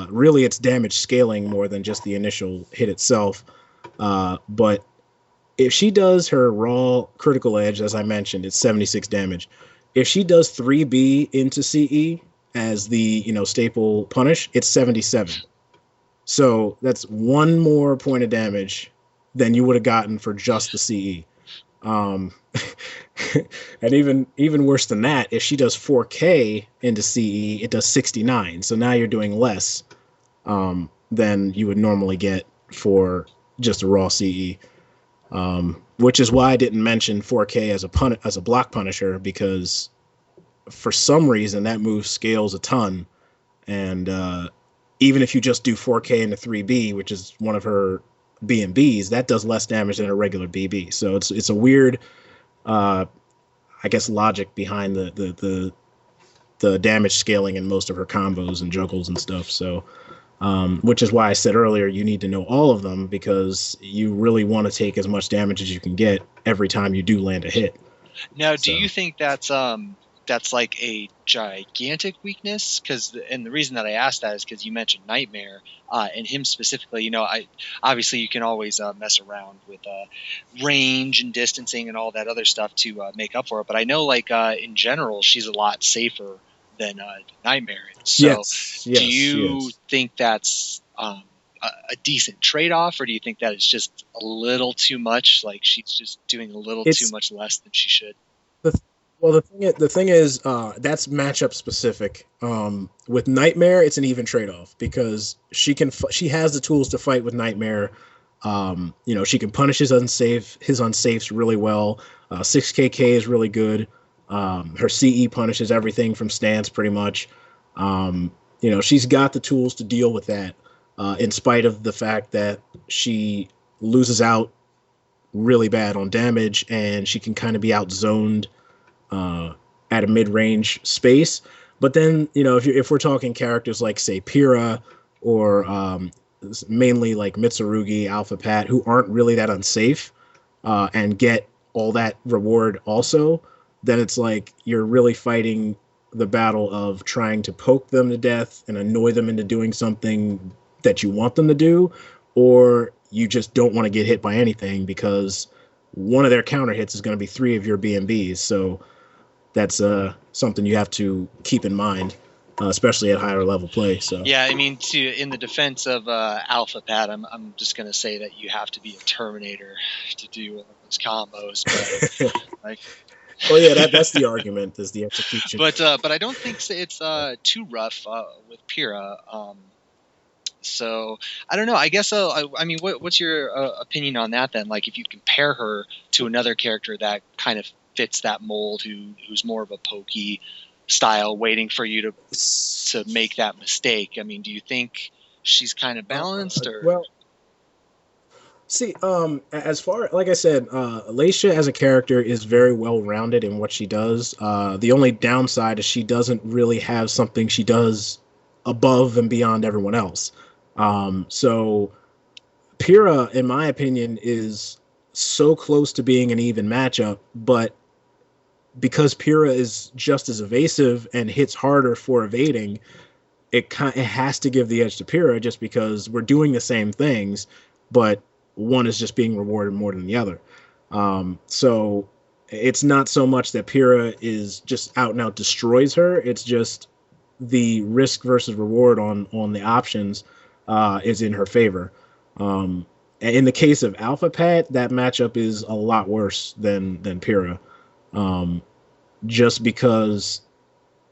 really it's damage scaling more than just the initial hit itself. But if she does her raw critical edge, as I mentioned, it's 76 damage. If she does 3B into CE as the staple punish, it's 77. So that's one more point of damage than you would have gotten for just the CE. And even worse than that, if she does 4K into CE, it does 69. So now you're doing less than you would normally get for just a raw CE. Which is why I didn't mention 4K as a block punisher, because for some reason that move scales a ton, and even if you just do 4K into 3B, which is one of her B&Bs, that does less damage than a regular BB. So it's a weird, I guess, logic behind the damage scaling in most of her combos and juggles and stuff. So, which is why I said earlier, you need to know all of them, because you really want to take as much damage as you can get every time you do land a hit. Now, do you think that's like a gigantic weakness? And the reason that I asked that is because you mentioned Nightmare, and him specifically. Obviously you can always mess around with range and distancing and all that other stuff to make up for it. But I know, in general, she's a lot safer than Nightmare. So, yes, do you think that's a decent trade-off, or do you think that it's just a little too much? Like she's just doing a little too much less than she should? Well, the thing is, that's matchup specific. With Nightmare, it's an even trade-off, because she has the tools to fight with Nightmare. She can punish his unsafes really well. 6KK is really good. Her CE punishes everything from stance pretty much. She's got the tools to deal with that, in spite of the fact that she loses out really bad on damage, and she can kind of be outzoned at a mid-range space. But then, if we're talking characters like, say, Pyrrha, or mainly like Mitsurugi, Alpha Pat, who aren't really that unsafe, and get all that reward also, then it's like you're really fighting the battle of trying to poke them to death and annoy them into doing something that you want them to do, or you just don't want to get hit by anything, because one of their counter hits is going to be 3 of your B&Bs. So that's something you have to keep in mind, especially at higher level play. So yeah, I mean, in the defense of Alpha Pat, I'm just gonna say that you have to be a Terminator to do all those combos. But Oh yeah, that's the argument, is the execution. But I don't think it's too rough with Pyrrha. So I don't know. I guess I mean, what's your opinion on that then? Like, if you compare her to another character that kind of fits that mold, who's more of a pokey style, waiting for you to make that mistake. I mean, do you think she's kind of balanced, or? Well, see, as far like I said, Leixia as a character is very well rounded in what she does. The only downside is she doesn't really have something she does above and beyond everyone else. So Pyrrha, in my opinion, is so close to being an even matchup, but because Pyrrha is just as evasive and hits harder for evading, it has to give the edge to Pyrrha, just because we're doing the same things, but one is just being rewarded more than the other. So it's not so much that Pyrrha is just out and out destroys her. It's just the risk versus reward on the options is in her favor. In the case of Alpha Pat, that matchup is a lot worse than Pyrrha, just because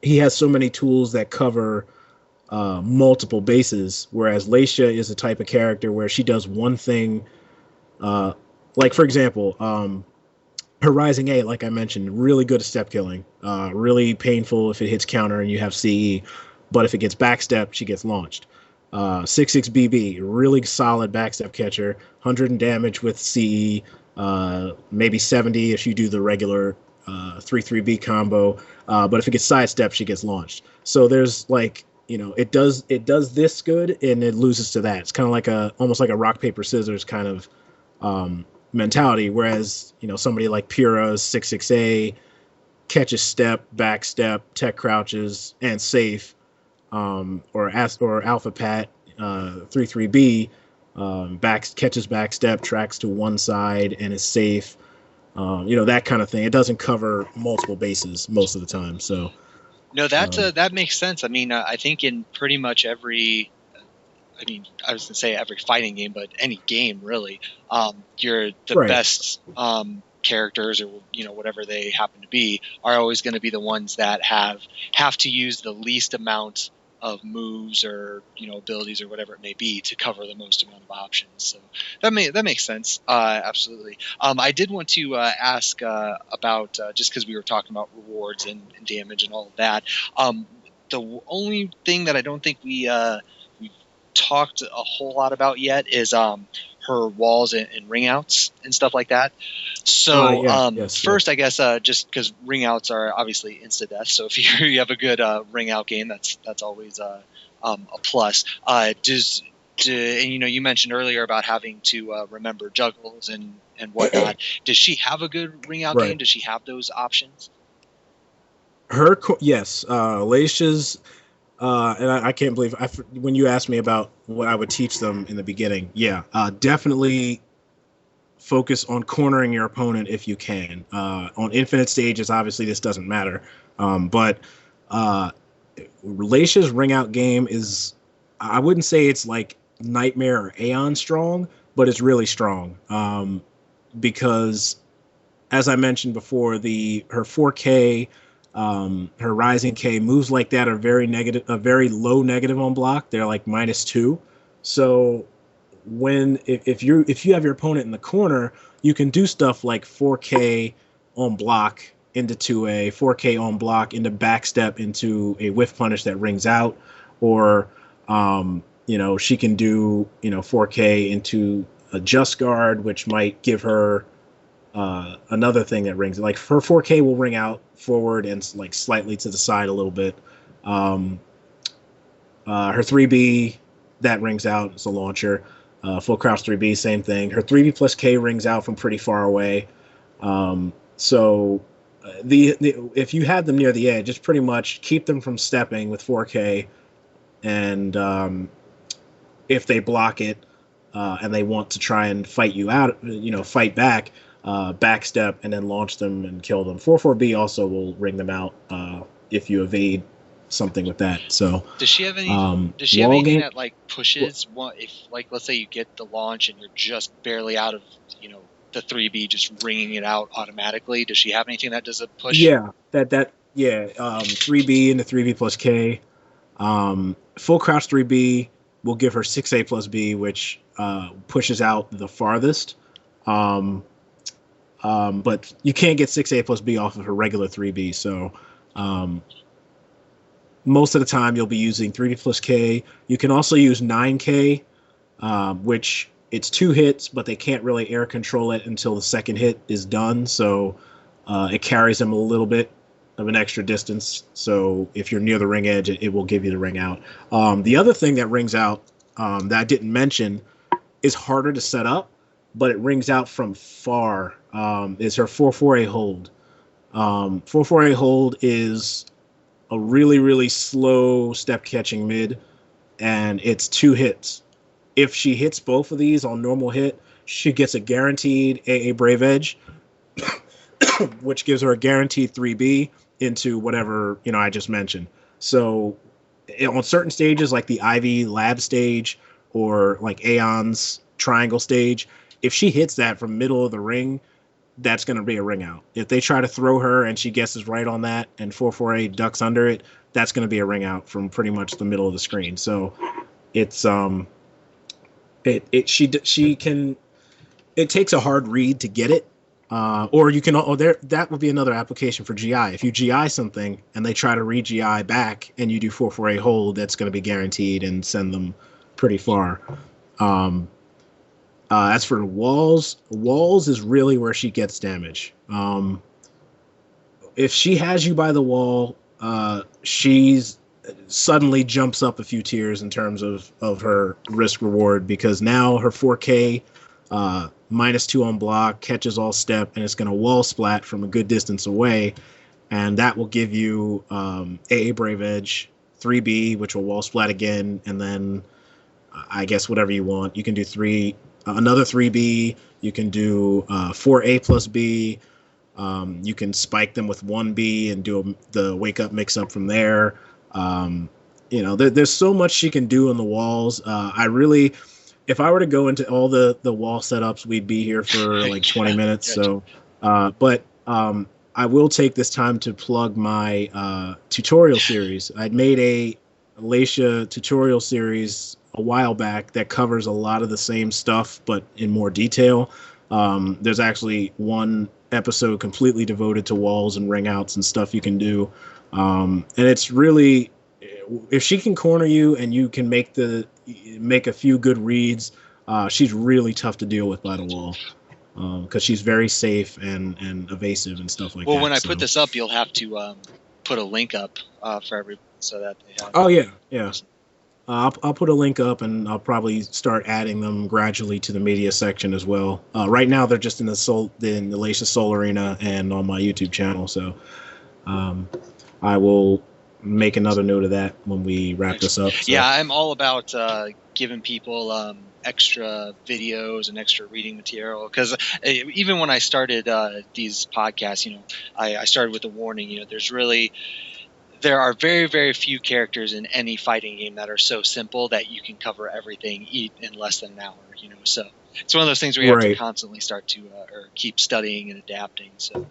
he has so many tools that cover multiple bases, whereas Leixia is a type of character where she does one thing. Like, for example, her Rising A, like I mentioned, really good at step killing. Really painful if it hits counter and you have CE, but if it gets backstep, she gets launched. 6-6 BB, really solid backstep catcher, 100 in damage with CE, maybe 70 if you do the regular 3-3B combo. But if it gets sidestep, she gets launched. So there's like, it does this good and it loses to that. It's kind of like almost like a rock paper scissors kind of mentality. Whereas somebody like Pyrrha's 6-6A catches step, back step, tech crouches, and safe. Or Alpha Pat 3-3B catches back step, tracks to one side, and is safe. That kind of thing. It doesn't cover multiple bases most of the time. So No, that makes sense. I mean, I think in pretty much every, I mean, I was going to say every fighting game, but any game really, the right. best characters, or whatever they happen to be, are always going to be the ones that have to use the least amount of moves or abilities or whatever it may be to cover the most amount of options. So that makes sense. Absolutely. I did want to ask about just because we were talking about rewards and damage and all of that. The only thing that I don't think we've talked a whole lot about yet is her walls and ring outs and stuff like that. So first, I guess just because ring outs are obviously insta death, so if you have a good ring out game, that's always a plus. And you mentioned earlier about having to remember juggles and whatnot. Does she have a good ring out game? Does she have those options? Yes, Leisha's. And I can't believe when you asked me about what I would teach them in the beginning. Yeah, definitely focus on cornering your opponent if you can. On infinite stages, obviously this doesn't matter. But Leisha's ring out game is, I wouldn't say it's like Nightmare or Aeon strong, but it's really strong. Because as I mentioned before, her 4K, her Rising K moves like that are very low negative on block. They're like -2. So if you have your opponent in the corner, you can do stuff like 4K on block into 2A, 4K on block into backstep into a whiff punish that rings out, or she can do 4K into a just guard, which might give her another thing that rings. Like her 4K will ring out forward and like slightly to the side a little bit. Her 3B that rings out. It's a launcher. Full crouch 3B, same thing. Her 3B plus K rings out from pretty far away. So if you have them near the edge, just pretty much keep them from stepping with 4K, and if they block it and they want to try and fight you out, fight back, backstep and then launch them and kill them. 4-4B also will ring them out if you evade something with that. So does she have any? Does she have anything that like pushes? If like let's say you get the launch and you're just barely out of the 3B just ringing it out automatically? Does she have anything that does a push? Yeah, 3B into 3B plus K. Full crouch 3B will give her 6A plus B, which pushes out the farthest. But you can't get 6A plus B off of her regular 3B. So most of the time you'll be using 3B plus K. You can also use 9K, which it's 2 hits, but they can't really air control it until the second hit is done. So it carries them a little bit of an extra distance. So if you're near the ring edge, it will give you the ring out. The other thing that rings out that I didn't mention is harder to set up, but it rings out from far. Is her 4-4A hold. 4-4A hold is a really, really slow step catching mid, and it's 2 hits. If she hits both of these on normal hit, she gets a guaranteed AA Brave Edge, which gives her a guaranteed 3B into whatever, I just mentioned. So on certain stages, like the Ivy Lab stage or like Aeon's triangle stage, if she hits that from middle of the ring, that's going to be a ring out. If they try to throw her and she guesses right on that and 4-4A ducks under it, that's going to be a ring out from pretty much the middle of the screen. So it's she can, it takes a hard read to get it. Or you can, that would be another application for GI. If you GI something and they try to re-GI back and you do 4-4A hold, that's going to be guaranteed and send them pretty far. As for the walls is really where she gets damage. If she has you by the wall, she's suddenly jumps up a few tiers in terms of her risk reward, because now her 4K -2 on block, catches all step, and it's going to wall splat from a good distance away, and that will give you AA Brave Edge, 3B, which will wall splat again, and then I guess whatever you want. You can do another 3B. You can do 4A plus B. You can spike them with 1B and do the wake up mix up from there. There's so much she can do on the walls. If I were to go into all the wall setups, we'd be here for like 20 minutes. So, but I will take this time to plug my tutorial series. I made a Leixia tutorial series a while back that covers a lot of the same stuff, but in more detail. There's actually one episode completely devoted to walls and ring outs and stuff you can do. And it's really, if she can corner you and you can make a few good reads, she's really tough to deal with by the wall, because she's very safe and evasive and stuff like that. Well, when I put this up, you'll have to put a link up for everyone so that they have. Oh yeah. I'll put a link up, and I'll probably start adding them gradually to the media section as well. Right now, they're just in the Leixia Soul Arena and on my YouTube channel. So I will make another note of that when we wrap this up. So. Yeah, I'm all about giving people extra videos and extra reading material, because even when I started these podcasts, I started with a warning. There are very, very few characters in any fighting game that are so simple that you can cover everything in less than an hour. So it's one of those things where you have to constantly start to or keep studying and adapting. So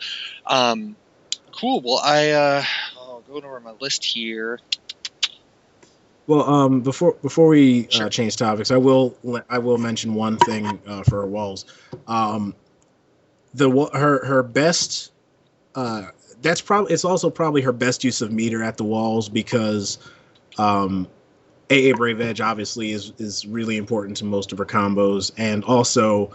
cool. Well, I'll go over my list here. Well, before we change topics, I will mention one thing for her walls. Her best. It's also probably her best use of meter at the walls, because AA Brave Edge obviously is really important to most of her combos, and also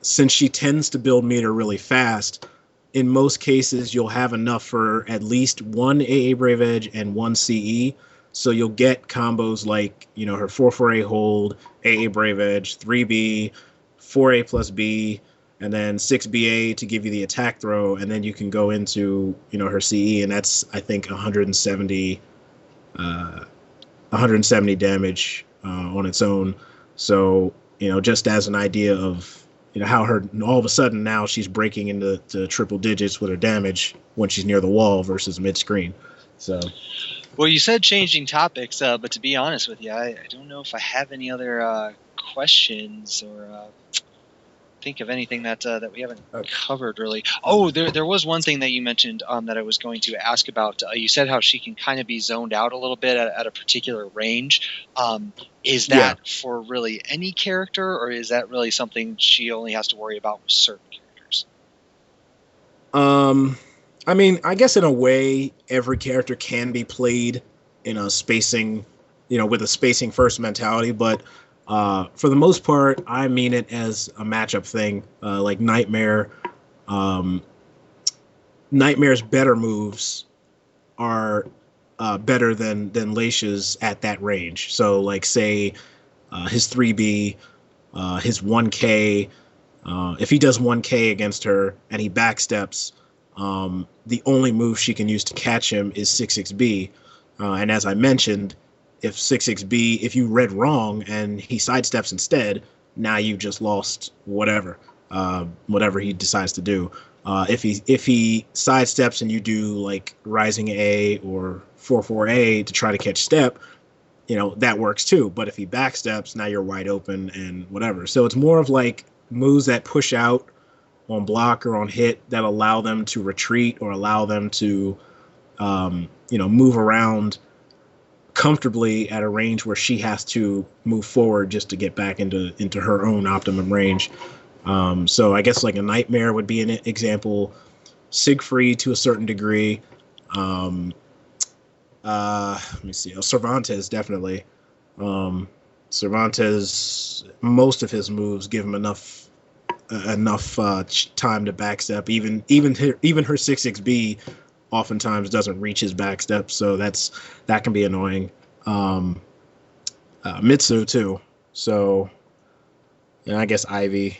since she tends to build meter really fast, in most cases you'll have enough for at least one AA Brave Edge and one CE, so you'll get combos like her 4-4A hold, AA Brave Edge, 3B, 4A plus B, and then 6BA to give you the attack throw, and then you can go into her CE, and that's I think 170 damage on its own. So just as an idea of how her all of a sudden now she's breaking into triple digits with her damage when she's near the wall versus mid screen. So. Well, you said changing topics, but to be honest with you, I don't know if I have any other questions or. think of anything that we haven't Okay. covered really. Oh, there was one thing that you mentioned that I was going to ask about. You said how she can kind of be zoned out a little bit at a particular range. Is that for really any character, or is that really something she only has to worry about with certain characters? I mean, I guess in a way, every character can be played in a spacing, with a spacing first mentality, but for the most part, I mean it as a matchup thing. Like Nightmare, Nightmare's better moves are better than Leisha's at that range. So, like, say his 3B, his 1K. If he does 1K against her and he backsteps, the only move she can use to catch him is 6-6B. And as I mentioned, if 6-6B, if you read wrong and he sidesteps instead, now you've just lost whatever he decides to do. If he sidesteps and you do like Rising A or 4-4A to try to catch step, that works too. But if he backsteps, now you're wide open and whatever. So it's more of like moves that push out on block or on hit that allow them to retreat or allow them to, move around comfortably at a range where she has to move forward just to get back into her own optimum range. So I guess like a Nightmare would be an example. Siegfried to a certain degree. Let me see. Cervantes definitely. Cervantes, most of his moves give him enough time to backstep. Even her 6-6B oftentimes doesn't reach his backstep, so that can be annoying. Mitsu too. So, I guess Ivy.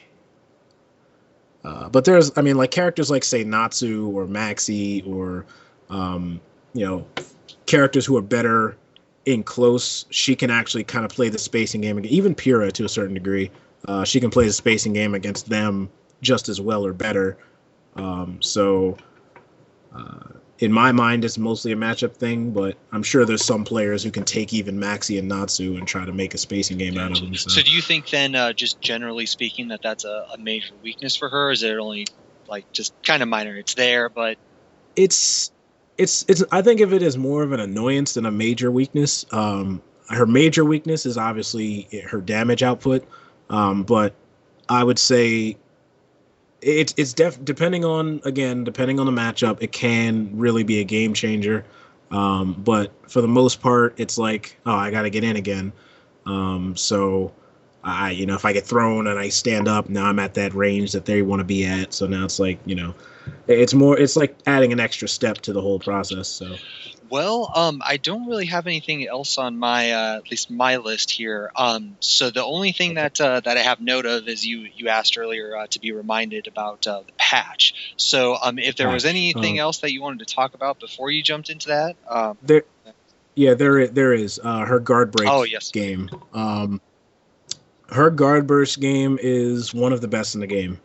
But there's, like characters like say Natsu or Maxi or, characters who are better in close. She can actually kind of play the spacing game. Even Pyrrha to a certain degree, she can play the spacing game against them just as well or better. So in my mind, it's mostly a matchup thing, but I'm sure there's some players who can take even Maxi and Natsu and try to make a spacing game out of them. So do you think then, just generally speaking, that's a major weakness for her? Or is it only like just kind of minor? It's there, but it's. I think of it as more of an annoyance than a major weakness. Her major weakness is obviously her damage output, but I would say it's depending on the matchup, it can really be a game changer. But for the most part, it's like, oh, I got to get in again. So if I get thrown and I stand up, now I'm at that range that they want to be at. So now it's like, it's like adding an extra step to the whole process. So. Well, I don't really have anything else on my at least my list here. So the only thing that I have note of is you asked earlier to be reminded about the patch. So if there was anything else that you wanted to talk about before you jumped into that, there is her guard break game. Her guard burst game is one of the best in the game.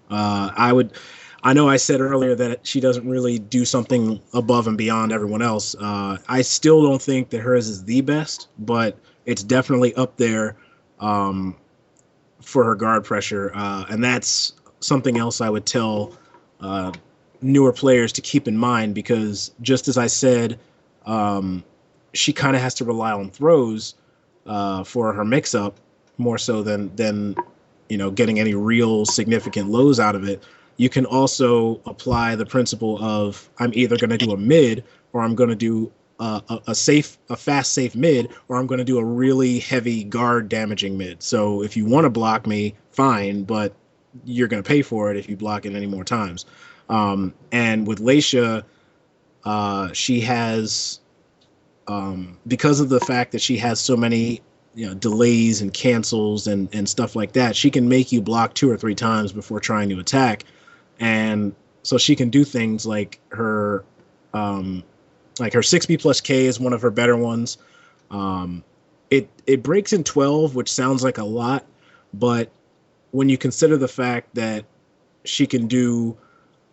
I know I said earlier that she doesn't really do something above and beyond everyone else. I still don't think that hers is the best, but it's definitely up there for her guard pressure. And that's something else I would tell newer players to keep in mind, because just as I said, she kind of has to rely on throws for her mix-up more so than getting any real significant lows out of it. You can also apply the principle of, I'm either going to do a mid, or I'm going to do a fast, safe mid, or I'm going to do a really heavy guard damaging mid. So if you want to block me, fine, but you're going to pay for it if you block it any more times. And with Leixia, she has, because of the fact that she has so many delays and cancels and stuff like that, she can make you block 2 or 3 times before trying to attack. And so she can do things like her 6B plus K is one of her better ones. It breaks in 12, which sounds like a lot, but when you consider the fact that she can do,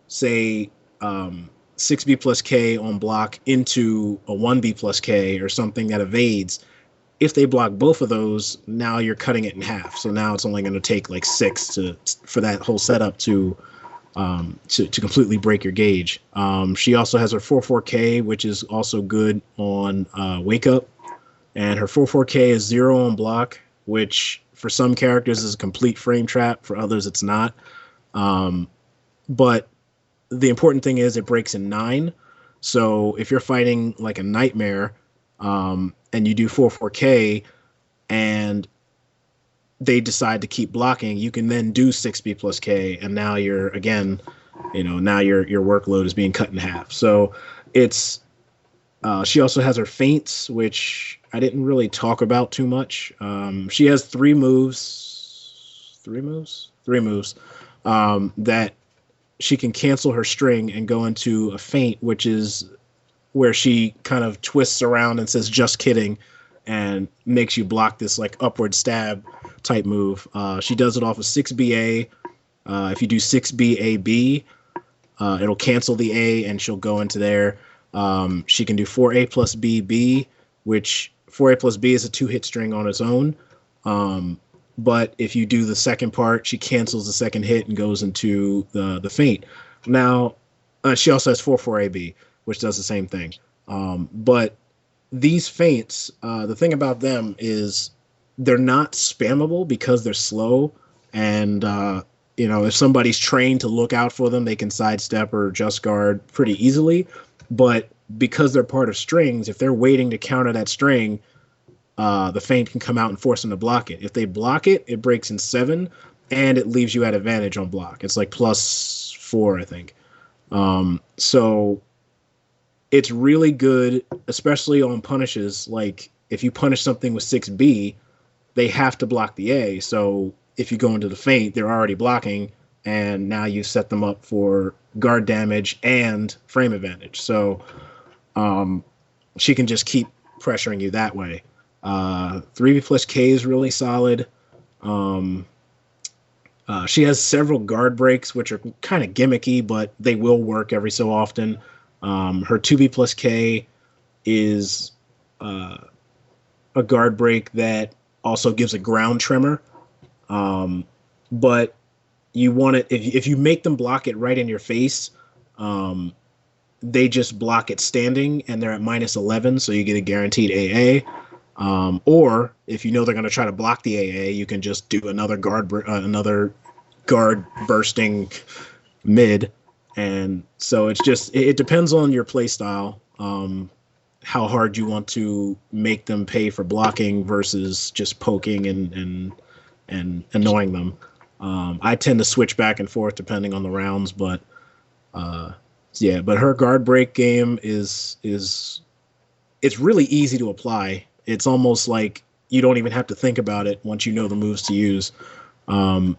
say, 6B plus K on block into a 1B plus K or something that evades, if they block both of those, now you're cutting it in half. So now it's only going to take like 6 for that whole setup to completely break your gauge. She also has her 4-4K, which is also good on Wake Up, and her 4-4K is 0 on block, which for some characters is a complete frame trap. For others, it's not. But the important thing is it breaks in 9. So if you're fighting like a nightmare, and you do 4-4K, and they decide to keep blocking, you can then do 6B plus K, and now you're again, now your workload is being cut in half. So it's she also has her feints, which I didn't really talk about too much. She has 3 moves, that she can cancel her string and go into a feint, which is where she kind of twists around and says, "Just kidding," and makes you block this like upward stab type move. She does it off of 6BA. If you do 6BAB, it'll cancel the A and she'll go into there. She can do 4A plus BB, which 4A plus B is a 2-hit string on its own. But if you do the second part, she cancels the second hit and goes into the feint. Now, she also has 4-4AB, which does the same thing. But these feints, the thing about them is they're not spammable because they're slow. And, if somebody's trained to look out for them, they can sidestep or just guard pretty easily. But because they're part of strings, if they're waiting to counter that string, the feint can come out and force them to block it. If they block it, it breaks in 7, and it leaves you at advantage on block. It's like +4, I think. So it's really good, especially on punishes. Like if you punish something with 6B, they have to block the A. So if you go into the feint, they're already blocking, and now you set them up for guard damage and frame advantage. So she can just keep pressuring you that way. 3B plus K is really solid. She has several guard breaks, which are kind of gimmicky, but they will work every so often. Her 2B plus K is a guard break that also gives a ground tremor. But you want it, if you make them block it right in your face, they just block it standing and they're at -11, so you get a guaranteed AA. Or if they're going to try to block the AA, you can just do another guard bursting mid. And so it depends on your play style, how hard you want to make them pay for blocking versus just poking and annoying them. I tend to switch back and forth depending on the rounds, but her guard break game it's really easy to apply. It's almost like you don't even have to think about it once you know the moves to use. And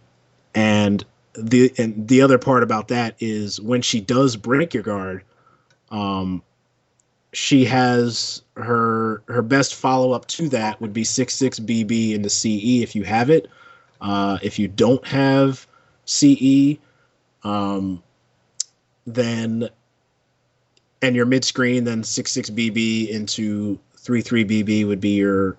the other part about that is when she does break your guard, she has her best follow-up to that would be 6-6 BB into CE if you have it. If you don't have CE, then and your mid screen, then 6-6 BB into 3-3 BB would be your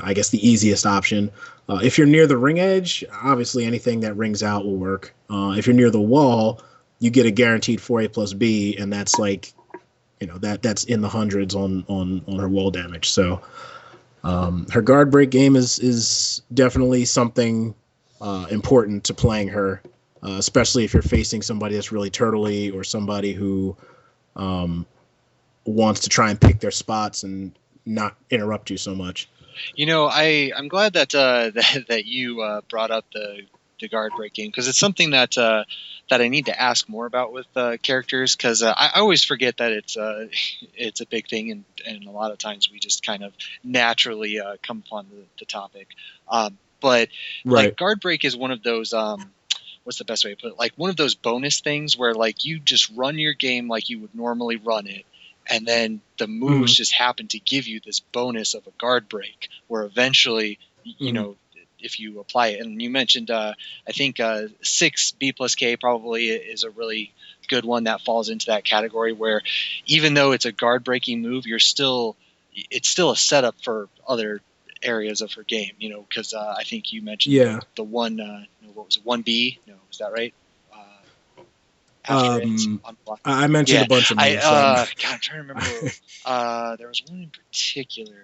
I guess the easiest option. If you're near the ring edge, obviously anything that rings out will work. If you're near the wall, you get a guaranteed 4A plus B, and that's like, that's in the hundreds on her wall damage. So her guard break game is definitely something important to playing her, especially if you're facing somebody that's really turtley or somebody who wants to try and pick their spots and not interrupt you so much. I'm glad that that you brought up the guard break game, because it's something that I need to ask more about with characters, because I always forget that it's a big thing, and a lot of times we just kind of naturally come upon the topic. But right. Like guard break is one of those what's the best way to put it? Like one of those bonus things where like you just run your game like you would normally run it, and then the moves just happen to give you this bonus of a guard break, where eventually, if you apply it. And you mentioned, I think 6B plus K probably is a really good one that falls into that category, where even though it's a guard breaking move, you're still it's still a setup for other areas of her game, because I think you mentioned the one, what was it, 1B? No, was that right? After it, I mentioned a bunch of moves. God, I'm trying to remember. There was one in particular.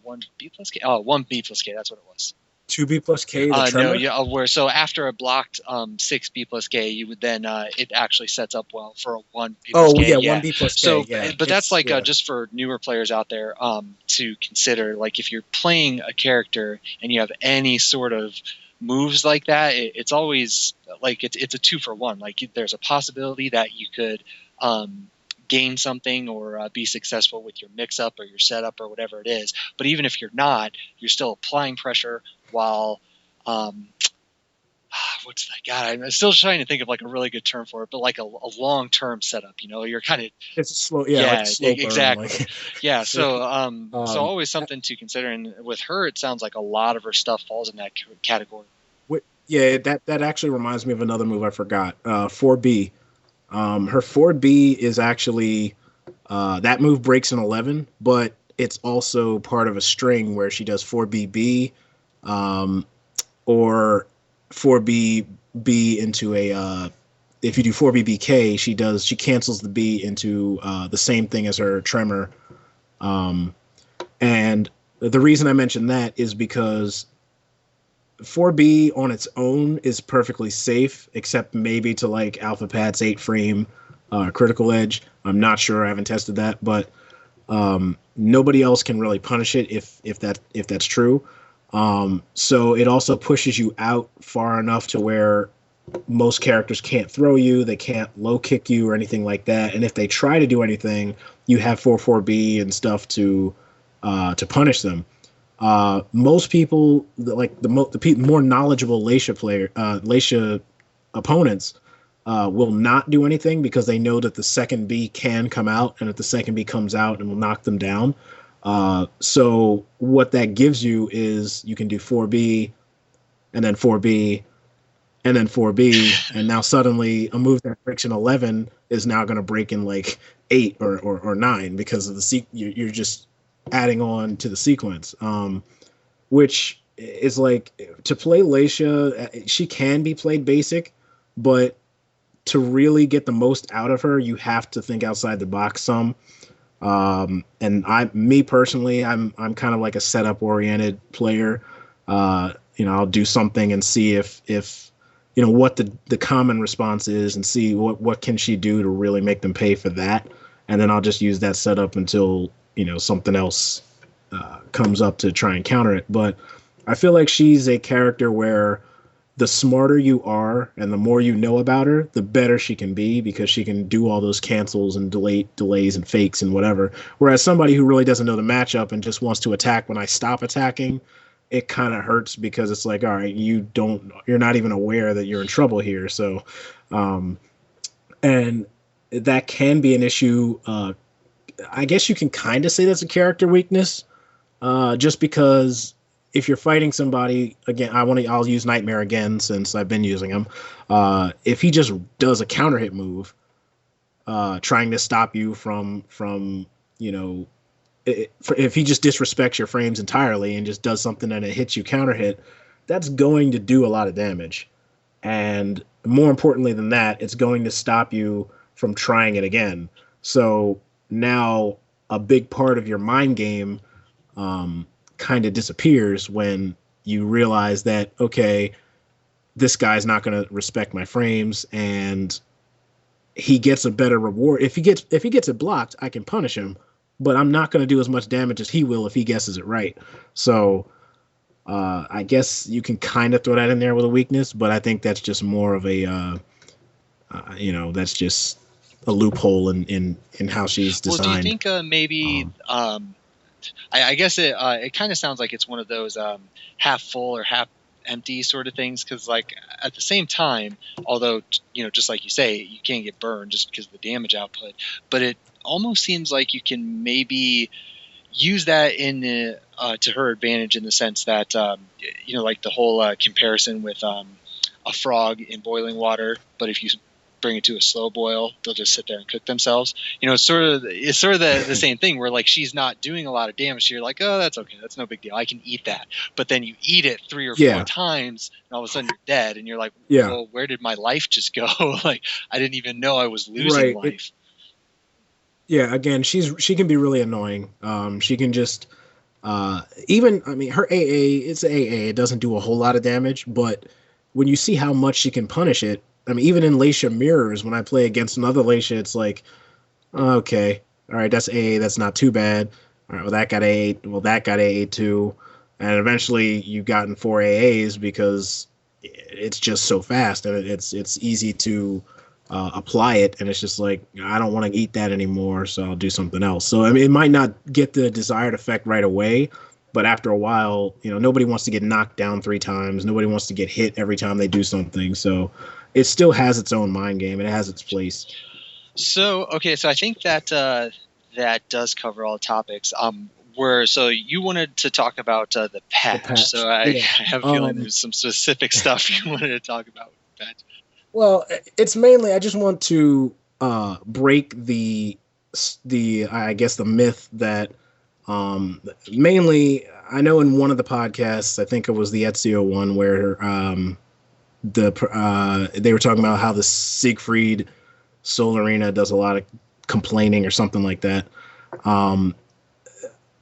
1B plus K. Oh, 1B plus K. That's what it was. 2B plus K. The tremor? No, yeah. Where so after a blocked 6B plus K, you would then it actually sets up well for a 1B plus K. Oh yeah, 1B plus K. So, yeah. But that's like just for newer players out there to consider. Like if you're playing a character and you have any sort of moves like that, it's always like it's a 2-for-1. Like there's a possibility that you could gain something or be successful with your mix-up or your setup or whatever it is. But even if you're not, you're still applying pressure while what's that? God, I'm still trying to think of like a really good term for it, but like a long-term setup. You're kind of it's a slow, like a slow exactly, burn, yeah. So always something to consider. And with her, it sounds like a lot of her stuff falls in that category. Yeah, that actually reminds me of another move I forgot. 4B. Her 4B is actually that move breaks an 11, but it's also part of a string where she does 4BB or 4BB into a if you do 4BBK, she cancels the B into the same thing as her tremor. And the reason I mention that is because 4B on its own is perfectly safe, except maybe to like Alpha Pat's 8-frame critical edge. I'm not sure. I haven't tested that, but nobody else can really punish it if that's true. So it also pushes you out far enough to where most characters can't throw you, they can't low kick you or anything like that. And if they try to do anything, you have 4-4B and stuff to punish them. Most people, like the more knowledgeable Leixia opponents, will not do anything because they know that the second B can come out, and if the second B comes out, it will knock them down. So what that gives you is you can do 4B, and then 4B, and then 4B, and now suddenly a move that breaks an 11 is now going to break in like 8 or 9 because of you're just adding on to the sequence, which is like, to play Leixia, she can be played basic, but to really get the most out of her, you have to think outside the box some. And me personally, I'm kind of like a setup oriented player. I'll do something and see if what the common response is, and see what can she do to really make them pay for that, and then I'll just use that setup until something else comes up to try and counter it. But I feel like she's a character where the smarter you are and the more you know about her, the better she can be, because she can do all those cancels and delays and fakes and whatever. Whereas somebody who really doesn't know the matchup and just wants to attack when I stop attacking, it kind of hurts, because it's like, all right, you're not even aware that you're in trouble here. So, and that can be an issue. I guess you can kind of say that's a character weakness, just because if you're fighting somebody, again, I'll use Nightmare again since I've been using him. If he just does a counter hit move, trying to stop you from if he just disrespects your frames entirely and just does something and it hits you counter hit, that's going to do a lot of damage. And more importantly than that, it's going to stop you from trying it again. So now a big part of your mind game kind of disappears when you realize that, okay, this guy's not going to respect my frames, and he gets a better reward. If he gets it blocked, I can punish him, but I'm not going to do as much damage as he will if he guesses it right. So I guess you can kind of throw that in there with a weakness, but I think that's just more of a that's just a loophole in how she's designed. Well, do you think maybe I guess it kind of sounds like it's one of those half full or half empty sort of things, because like at the same time, although just like you say, you can't get burned just because of the damage output, but it almost seems like you can maybe use that in to her advantage, in the sense that like the whole comparison with a frog in boiling water, but if you bring it to a slow boil. They'll just sit there and cook themselves. It's sort of the same thing where like she's not doing a lot of damage. So you're like, oh, that's okay, that's no big deal, I can eat that. But then you eat it 3 or 4 times, and all of a sudden you're dead, and you're like, well, where did my life just go? Like I didn't even know I was losing life. Again, she can be really annoying. She can just even, I mean, her AA, it's AA. It doesn't do a whole lot of damage, but when you see how much she can punish it, I mean, even in Leixia mirrors, when I play against another Leixia, it's like, okay, all right, that's AA, that's not too bad. All right, well, that got AA, well, that got AA too. And eventually you've gotten 4 AAs because it's just so fast, and it's easy to apply it, and it's just like, I don't want to eat that anymore, so I'll do something else. So I mean, it might not get the desired effect right away, but after a while, nobody wants to get knocked down 3 times. Nobody wants to get hit every time they do something. So it still has its own mind game, and it has its place. So okay, so I think that that does cover all topics. So you wanted to talk about the patch. So I have a feeling there's some specific stuff you wanted to talk about with the patch. Well, it's mainly, I just want to break the I guess the myth that mainly, I know in one of the podcasts, I think it was the Ezio one, where they were talking about how the Siegfried Soul Arena does a lot of complaining or something like that.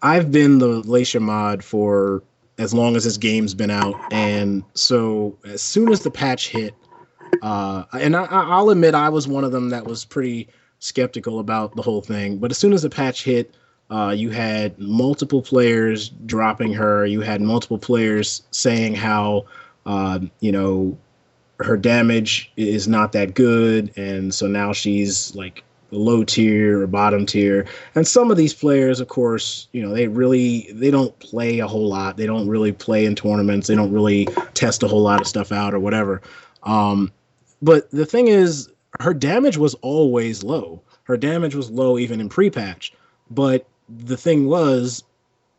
I've been the Leixia mod for as long as this game's been out, and so as soon as the patch hit, and I'll admit I was one of them that was pretty skeptical about the whole thing, but as soon as the patch hit, you had multiple players dropping her. You had multiple players saying how, her damage is not that good, and so now she's like low tier or bottom tier. And some of these players, of course, they don't play a whole lot. They don't really play in tournaments. They don't really test a whole lot of stuff out or whatever. But the thing is, her damage was always low. Her damage was low even in pre-patch. But the thing was,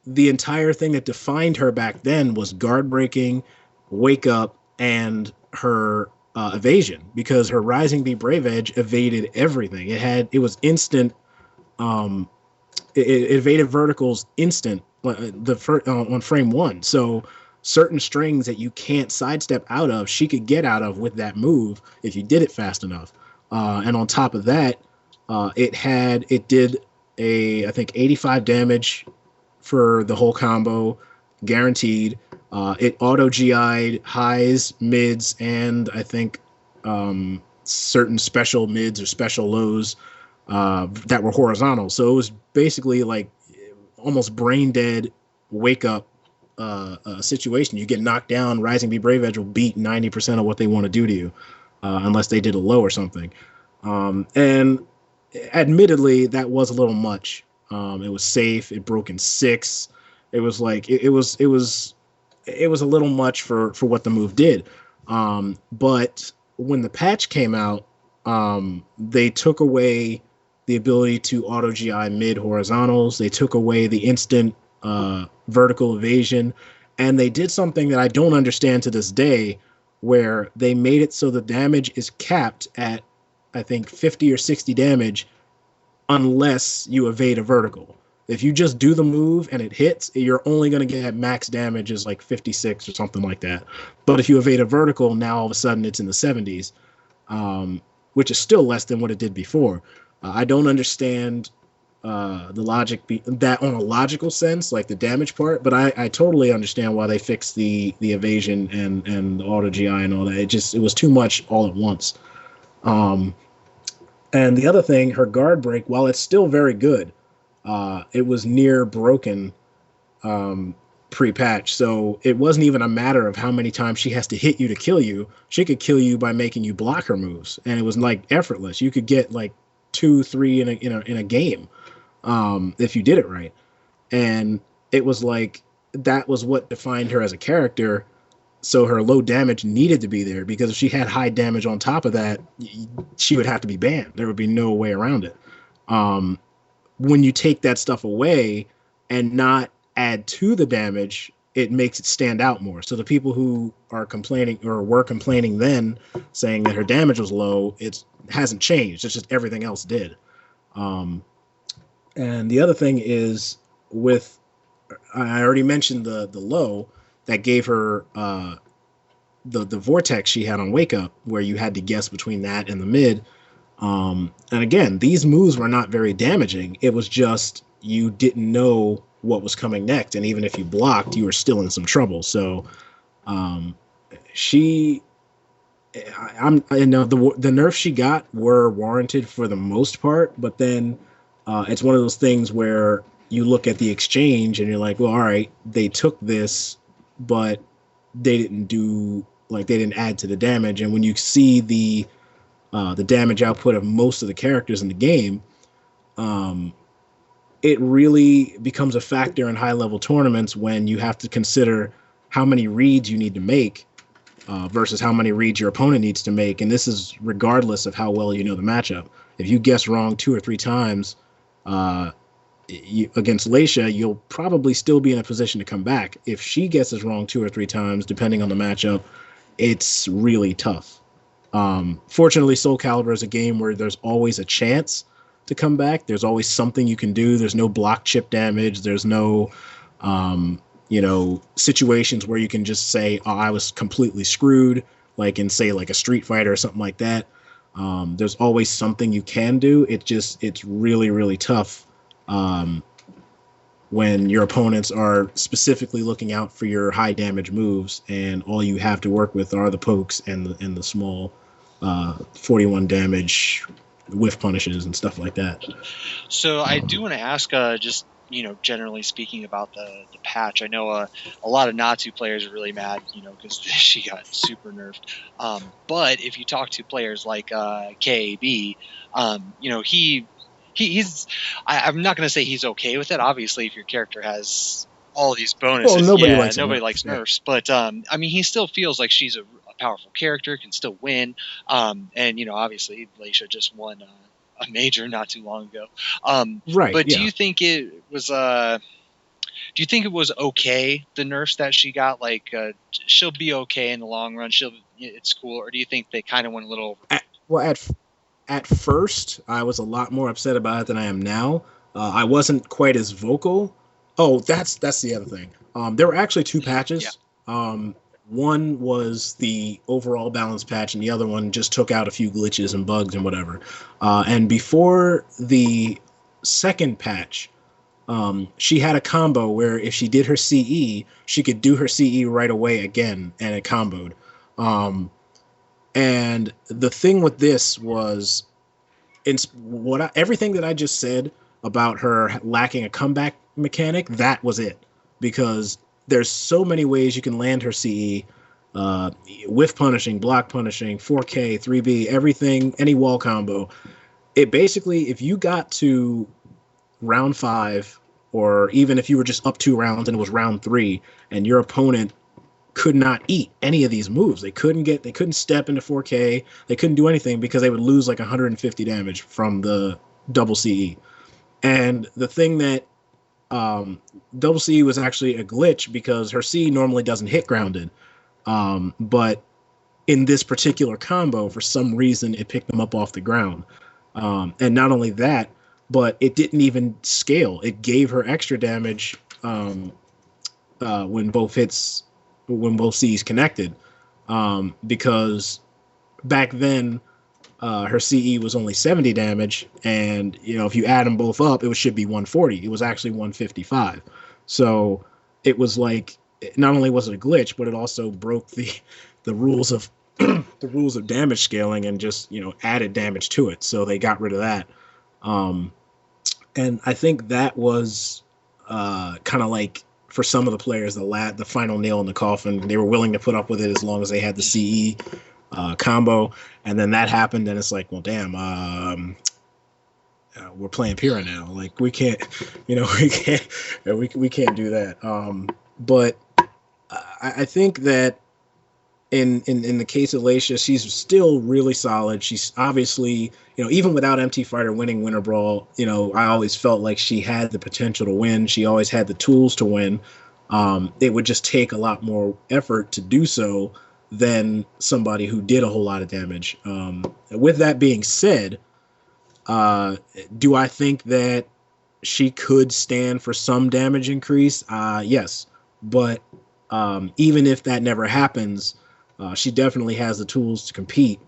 the entire thing that defined her back then was guard breaking, wake up, and her evasion, because her Rising Bee Brave Edge evaded everything. It was instant. It evaded verticals instant on frame 1. So certain strings that you can't sidestep out of, she could get out of with that move if you did it fast enough. And on top of that, it did I think 85 damage for the whole combo, guaranteed. It auto GI'd highs, mids, and I think certain special mids or special lows that were horizontal. So it was basically like almost brain dead wake up situation. You get knocked down, Rising Bee Brave Edge will beat 90% of what they want to do to you, unless they did a low or something. And admittedly, that was a little much. It was safe. It broke in 6. It was like it was a little much for what the move did. But when the patch came out, they took away the ability to auto GI mid horizontals. They took away the instant vertical evasion, and they did something that I don't understand to this day, where they made it so the damage is capped at, I think, 50 or 60 damage unless you evade a vertical. If you just do the move and it hits, you're only going to get max damage is like 56 or something like that. But if you evade a vertical, now all of a sudden it's in the 70s, which is still less than what it did before. I don't understand the logic that on a logical sense, like the damage part, but I totally understand why they fixed the evasion and the auto GI and all that. It was too much all at once. And the other thing, her guard break, while it's still very good, it was near broken pre-patch. So it wasn't even a matter of how many times she has to hit you to kill you. She could kill you by making you block her moves, and it was like effortless. You could get like 2-3 in a game if you did it right. And it was like that was what defined her as a character. So her low damage needed to be there, because if she had high damage on top of that, she would have to be banned. There would be no way around it. When you take that stuff away and not add to the damage, it makes it stand out more. So the people who are complaining or were complaining then, saying that her damage was low, it hasn't changed. It's just everything else did. Um, and the other thing is with, I already mentioned the low that gave her the vortex she had on Wake Up, where you had to guess between that and the mid. And again, these moves were not very damaging. It was just you didn't know what was coming next, and even if you blocked, you were still in some trouble. So she, I know the nerfs she got were warranted for the most part, but then it's one of those things where you look at the exchange and you're like, well, all right, they took this, but they didn't do, like, they didn't add to the damage. And when you see the damage output of most of the characters in the game, it really becomes a factor in high level tournaments when you have to consider how many reads you need to make versus how many reads your opponent needs to make. And this is regardless of how well you know the matchup. If you guess wrong 2 or 3 times against Leixia, you'll probably still be in a position to come back. If she guesses wrong 2 or 3 times, depending on the matchup, it's really tough. Fortunately, Soul Calibur is a game where there's always a chance to come back. There's always something you can do. There's no block chip damage. There's no, situations where you can just say, oh, I was completely screwed, like in, say, like a Street Fighter or something like that. There's always something you can do. It's really, really tough when your opponents are specifically looking out for your high damage moves, and all you have to work with are the pokes and the small 41 damage whiff punishes and stuff like that. So I do want to ask, just generally speaking about the patch. I know a lot of Natsu players are really mad, because she got super nerfed. But if you talk to players like KAB, he's I'm not going to say he's okay with it. Obviously, if your character has all these bonuses, nobody likes nerfs. But he still feels like she's a powerful character, can still win. And obviously, Leixia just won a major not too long ago. Right. But do you think it was do you think it was okay, the nerfs that she got? Like, she'll be okay in the long run. It's cool. Or do you think they kind of went a little over? At first, I was a lot more upset about it than I am now. I wasn't quite as vocal. Oh, that's the other thing. There were actually 2 patches. Yeah. One was the overall balance patch, and the other one just took out a few glitches and bugs and whatever. And before the second patch, she had a combo where if she did her CE, she could do her CE right away again, and it comboed. And the thing with this was, everything that I just said about her lacking a comeback mechanic, that was it. Because there's so many ways you can land her CE, whiff punishing, block punishing, 4K, 3B, everything, any wall combo. It basically, if you got to round 5, or even if you were just up 2 rounds and it was round 3, and your opponent could not eat any of these moves. They couldn't step into 4K. They couldn't do anything because they would lose like 150 damage from the double CE. And the thing that double CE was actually a glitch because her CE normally doesn't hit grounded. But in this particular combo, for some reason, it picked them up off the ground. And not only that, but it didn't even scale. It gave her extra damage when both CEs connected, because back then her CE was only 70 damage, and if you add them both up, it should be 140. It was actually 155. So it was like, not only was it a glitch, but it also broke the rules of the rules of damage scaling and just added damage to it. So they got rid of that, and I think that was kind of like, for some of the players, the final nail in the coffin. They were willing to put up with it as long as they had the CE combo, and then that happened, and it's like, well, damn, we're playing Pyrrha now. Like, we can't, we can't do that. But I think that in the case of Leixia, she's still really solid. She's obviously, even without MT Fighter winning Winter Brawl, I always felt like she had the potential to win. She always had the tools to win. it would just take a lot more effort to do so than somebody who did a whole lot of damage. With that being said, do I think that she could stand for some damage increase? Yes, but even if that never happens, she definitely has the tools to compete.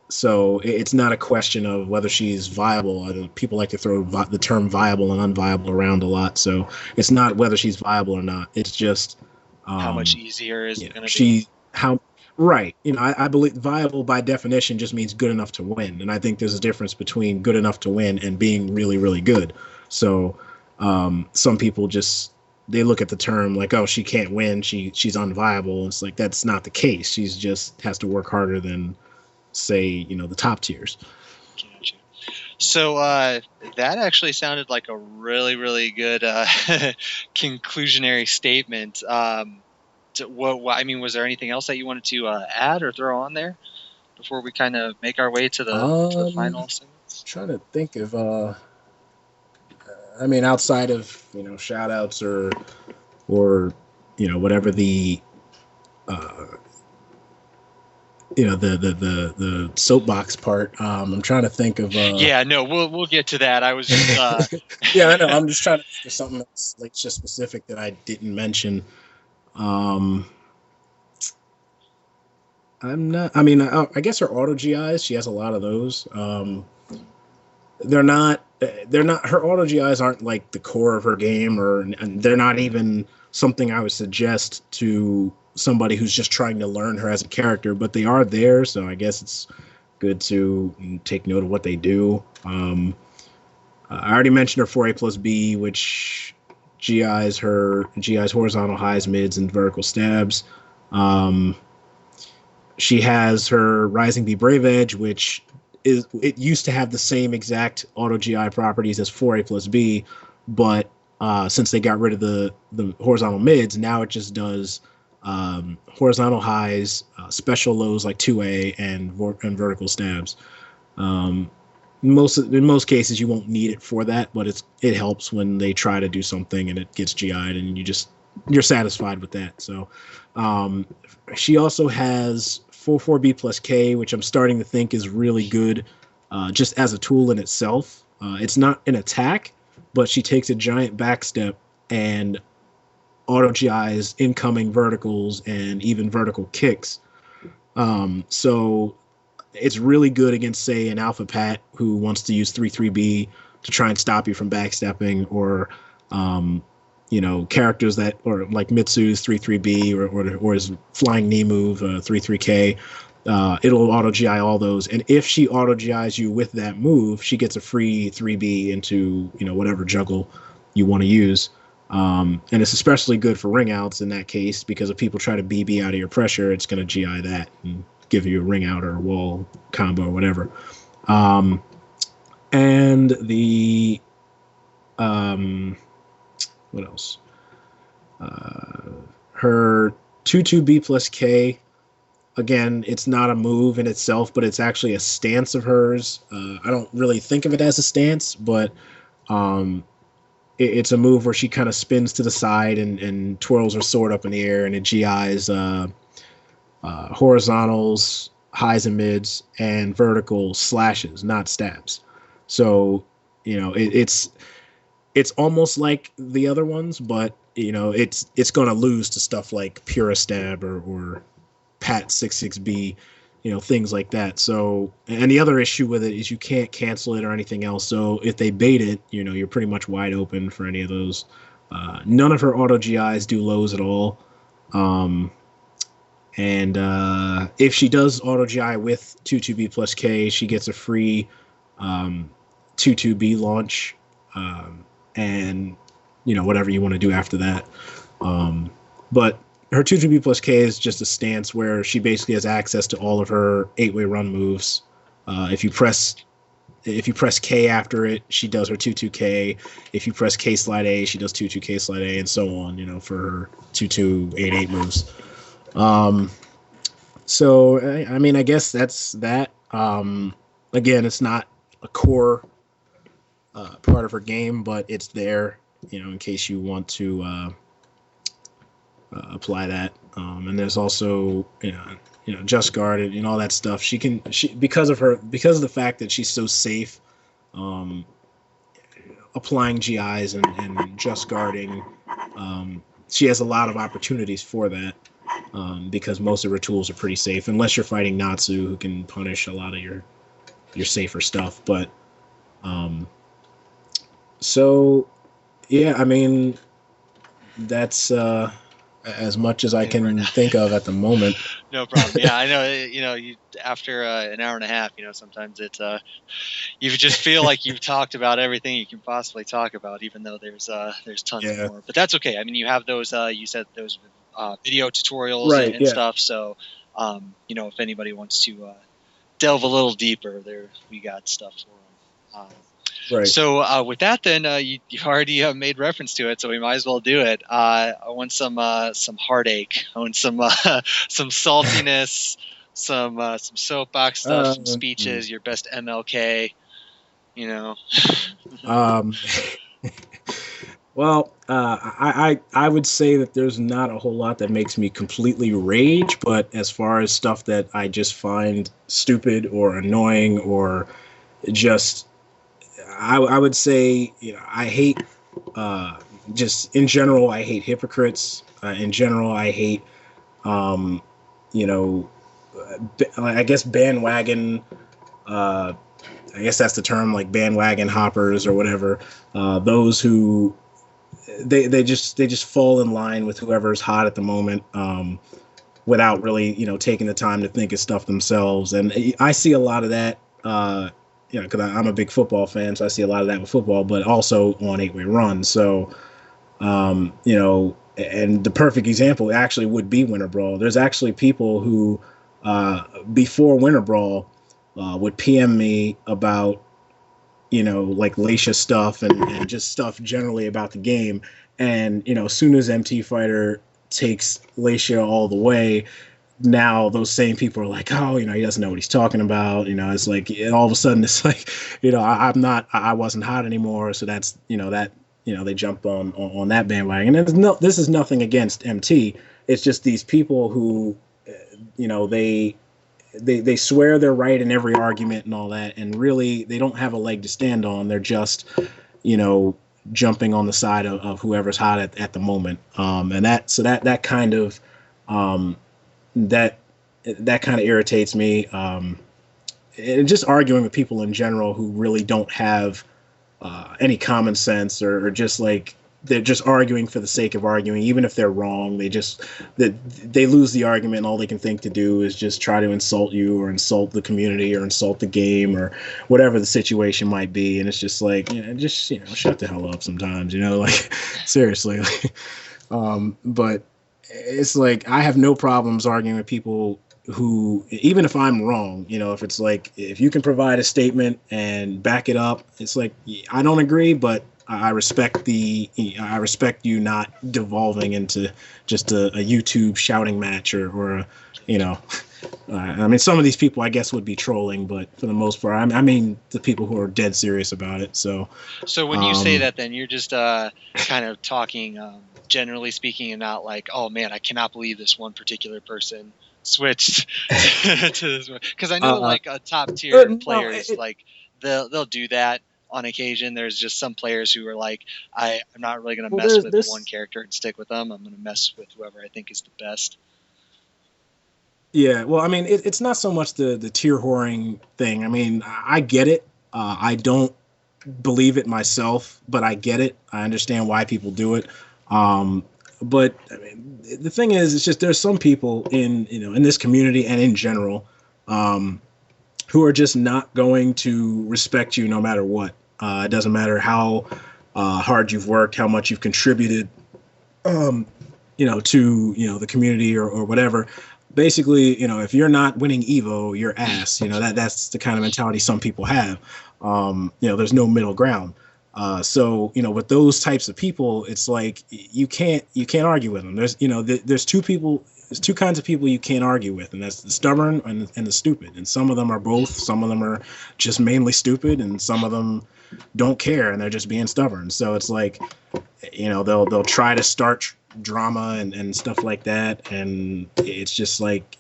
So it's not a question of whether she's viable. People like to throw the term viable and unviable around a lot. So it's not whether she's viable or not. It's just how much easier is it going to she how right. I believe viable by definition just means good enough to win, and I think there's a difference between good enough to win and being really really good. So some people just they look at the term like, oh, she can't win, she's unviable. It's like that's not the case. She's just has to work harder than say the top tiers. Gotcha. So that actually sounded like a really really good conclusionary statement. What I mean, was there anything else that you wanted to add or throw on there before we kind of make our way to the final segments? Trying to think of I mean, outside of shout outs or whatever the the soapbox part. I'm trying to think of. Yeah, no, we'll get to that. I was just. Yeah, I know. I'm just trying to think of something that's like just specific that I didn't mention. I'm not. I mean, I guess her auto GIs. She has a lot of those. They're not. Her auto GIs aren't like the core of her game, and they're not even something I would suggest to somebody who's just trying to learn her as a character, but they are there, so I guess it's good to take note of what they do. I already mentioned her 4A+B, which GIs horizontal highs, mids, and vertical stabs. She has her Rising Be Brave Edge, which it used to have the same exact auto GI properties as 4A+B, but since they got rid of the horizontal mids, now it just does horizontal highs, special lows like 2A, and vertical stabs. In most cases, you won't need it for that, but it helps when they try to do something and it gets GI'd, and you're satisfied with that. So she also has 4B plus K, which I'm starting to think is really good just as a tool in itself. It's not an attack, but she takes a giant backstep and auto GIs incoming verticals and even vertical kicks. So it's really good against, say, an Alpha Pat who wants to use 3-3B to try and stop you from backstepping, or characters that, or like Mitsu's 3-3B or his flying knee move 3-3K. It'll auto GI all those, and if she auto GIs you with that move, she gets a free 3B into whatever juggle you want to use. And it's especially good for ring outs in that case, because if people try to BB out of your pressure, it's going to GI that and give you a ring out or a wall combo or whatever. And the what else? Her 2-2B plus K. Again, it's not a move in itself, but it's actually a stance of hers. I don't really think of it as a stance, but it's a move where she kind of spins to the side and twirls her sword up in the air, and it GIs horizontals, highs and mids, and vertical slashes, not stabs. So, it's almost like the other ones, but it's going to lose to stuff like Pura Stab or Pat 6-6B, things like that. So, and the other issue with it is you can't cancel it or anything else. So if they bait it, you're pretty much wide open for any of those. None of her auto GIs do lows at all. And if she does auto GI with 2-2B plus K, she gets a free 2-2B launch, and whatever you want to do after that. But her 2-2B plus K is just a stance where she basically has access to all of her 8-way run moves. If you press K after it, she does her 2-2K. If you press K slide A, she does 2-2K slide A, and so on, for her 2-2-8-8 moves. So, I mean, I guess that's that. Again, it's not a core part of her game, but it's there, in case you want to apply that. And there's also just guarded and all that stuff. She because of the fact that she's so safe, applying GIs and just guarding. She has a lot of opportunities for that. Because most of her tools are pretty safe, unless you're fighting Natsu, who can punish a lot of your safer stuff. But so yeah, I mean, that's as much as I can think of at the moment. No problem. Yeah, I know. You after an hour and a half, sometimes it's you just feel like you've talked about everything you can possibly talk about, even though there's tons more. But that's okay. I mean, you have those. You said those video tutorials and stuff. So, if anybody wants to delve a little deeper, we got stuff for them. Right. So with that, then you already made reference to it, so we might as well do it. I want some heartache. I want some saltiness, some soapbox stuff, some speeches. Your best MLK. Well, I would say that there's not a whole lot that makes me completely rage, but as far as stuff that I just find stupid or annoying or just, I would say, I hate, just in general, I hate hypocrites. In general, I hate, I guess bandwagon, I guess that's the term, like bandwagon hoppers or whatever. Those who they just fall in line with whoever's hot at the moment, without really taking the time to think of stuff themselves. And I see a lot of that, because I'm a big football fan, so I see a lot of that with football, but also on 8-Way Run. So, and the perfect example actually would be Winter Brawl. There's actually people who, before Winter Brawl, would PM me about, like Leixia stuff and just stuff generally about the game. And, as soon as MT Fighter takes Leixia all the way, now those same people are like, oh, he doesn't know what he's talking about. It's like, and all of a sudden it's like, I wasn't hot anymore. So that's, they jumped on that bandwagon. And this is nothing against MT. It's just these people who, they swear they're right in every argument and all that, and really they don't have a leg to stand on. They're just, jumping on the side of whoever's hot at the moment. And that kind of irritates me. And just arguing with people in general who really don't have any common sense, or just like, they're just arguing for the sake of arguing, even if they're wrong. They lose the argument, and all they can think to do is just try to insult you or insult the community or insult the game or whatever the situation might be. And it's just like, shut the hell up sometimes, like seriously. But it's like, I have no problems arguing with people who, even if I'm wrong, if it's like, if you can provide a statement and back it up, it's like, I don't agree, but I respect you not devolving into just a YouTube shouting match or I mean, some of these people I guess would be trolling, but for the most part, I mean the people who are dead serious about it. So when you say that, then you're just kind of talking generally speaking, and not like, oh man, I cannot believe this one particular person switched to this one. Because I know like top tier players, like they'll do that on occasion. There's just some players who are like, I'm not really going to mess with one character and stick with them. I'm going to mess with whoever I think is the best. Yeah, well, I mean, it's not so much the tier whoring thing. I mean, I get it. I don't believe it myself, but I get it. I understand why people do it. But I mean, the thing is, it's just there's some people in this community and in general who are just not going to respect you no matter what. It doesn't matter how hard you've worked, how much you've contributed, to the community or whatever. Basically, if you're not winning Evo, you're ass. That's the kind of mentality some people have. There's no middle ground. So with those types of people, it's like you can't argue with them. There's two kinds of people you can't argue with, and that's the stubborn and the stupid. And some of them are both. Some of them are just mainly stupid, and some of them don't care and they're just being stubborn. So it's like, they'll try to start drama and stuff like that, and it's just like,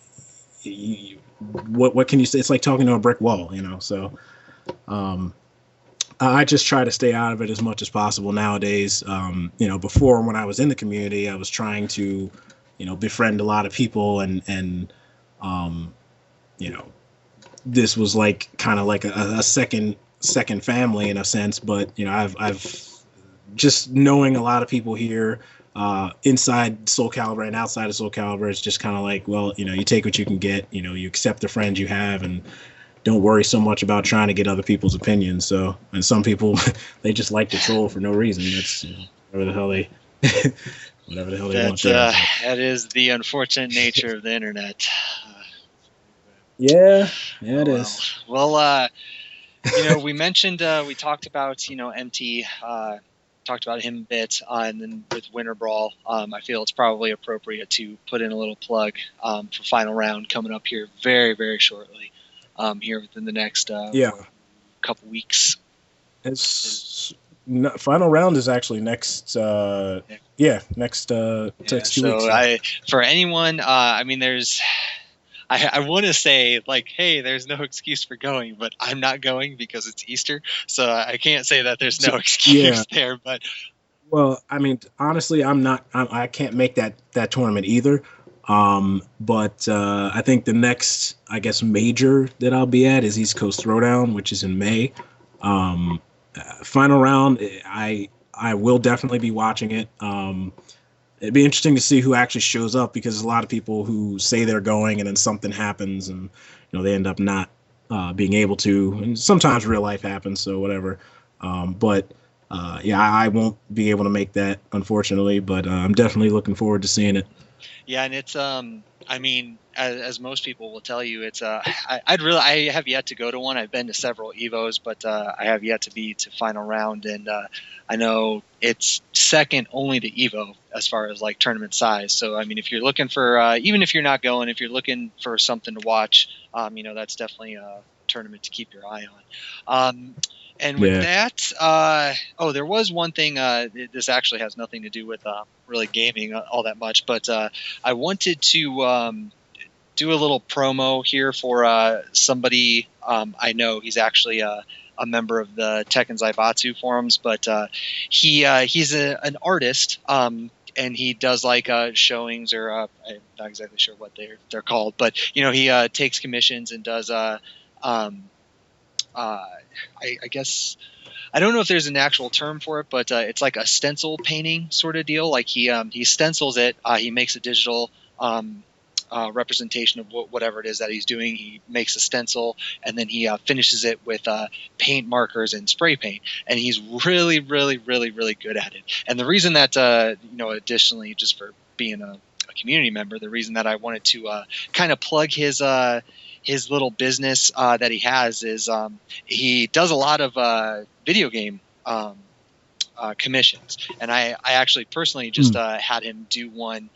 what can you say? It's like talking to a brick wall, So I just try to stay out of it as much as possible nowadays. Before, when I was in the community, I was trying to, befriend a lot of people, and you know, this was like kind of like a second family in a sense. But I've just knowing a lot of people here, inside Soul Calibur and outside of Soul Calibur, it's just kind of like, well, you take what you can get. You accept the friends you have, and don't worry so much about trying to get other people's opinions. So, and some people, they just like to troll for no reason. That's whatever the hell they want. That is the unfortunate nature of the internet. Yeah, it is. Well, we mentioned, we talked about, MT, talked about him a bit, and then with Winter Brawl, I feel it's probably appropriate to put in a little plug for Final Round coming up here very, very shortly, here within the next couple weeks. Final Round is actually next. Next 2 weeks. For anyone, there's. I want to say, like, hey, there's no excuse for going, but I'm not going because it's Easter, so I can't say that there's no excuse there. But honestly, I can't make that tournament either. But I think the next, I guess, major that I'll be at is East Coast Throwdown, which is in May. Final Round, I will definitely be watching it. It'd be interesting to see who actually shows up, because there's a lot of people who say they're going and then something happens and they end up not being able to. And sometimes real life happens, so whatever. I won't be able to make that, unfortunately, but I'm definitely looking forward to seeing it. Yeah, and it's as most people will tell you, it's I have yet to go to one. I've been to several Evos, but I have yet to be to Final Round, and I know it's second only to Evo as far as like tournament size. So if you're looking for even if you're not going, if you're looking for something to watch, that's definitely a tournament to keep your eye on. And with that, there was one thing. This actually has nothing to do with really gaming all that much, but I wanted to do a little promo here for somebody I know. He's actually a member of the Tekken Zaibatsu forums, but he's an artist, and he does like showings, or I'm not exactly sure what they're called, but he takes commissions and does I guess I don't know if there's an actual term for it, but it's like a stencil painting sort of deal. Like he stencils it, he makes a digital representation of whatever it is that he's doing. He makes a stencil, and then he finishes it with paint markers and spray paint. And he's really, really, really, really good at it. And the reason that additionally, just for being a community member, the reason that I wanted to kind of plug his little business that he has is he does a lot of video game commissions, and I actually personally just had him do one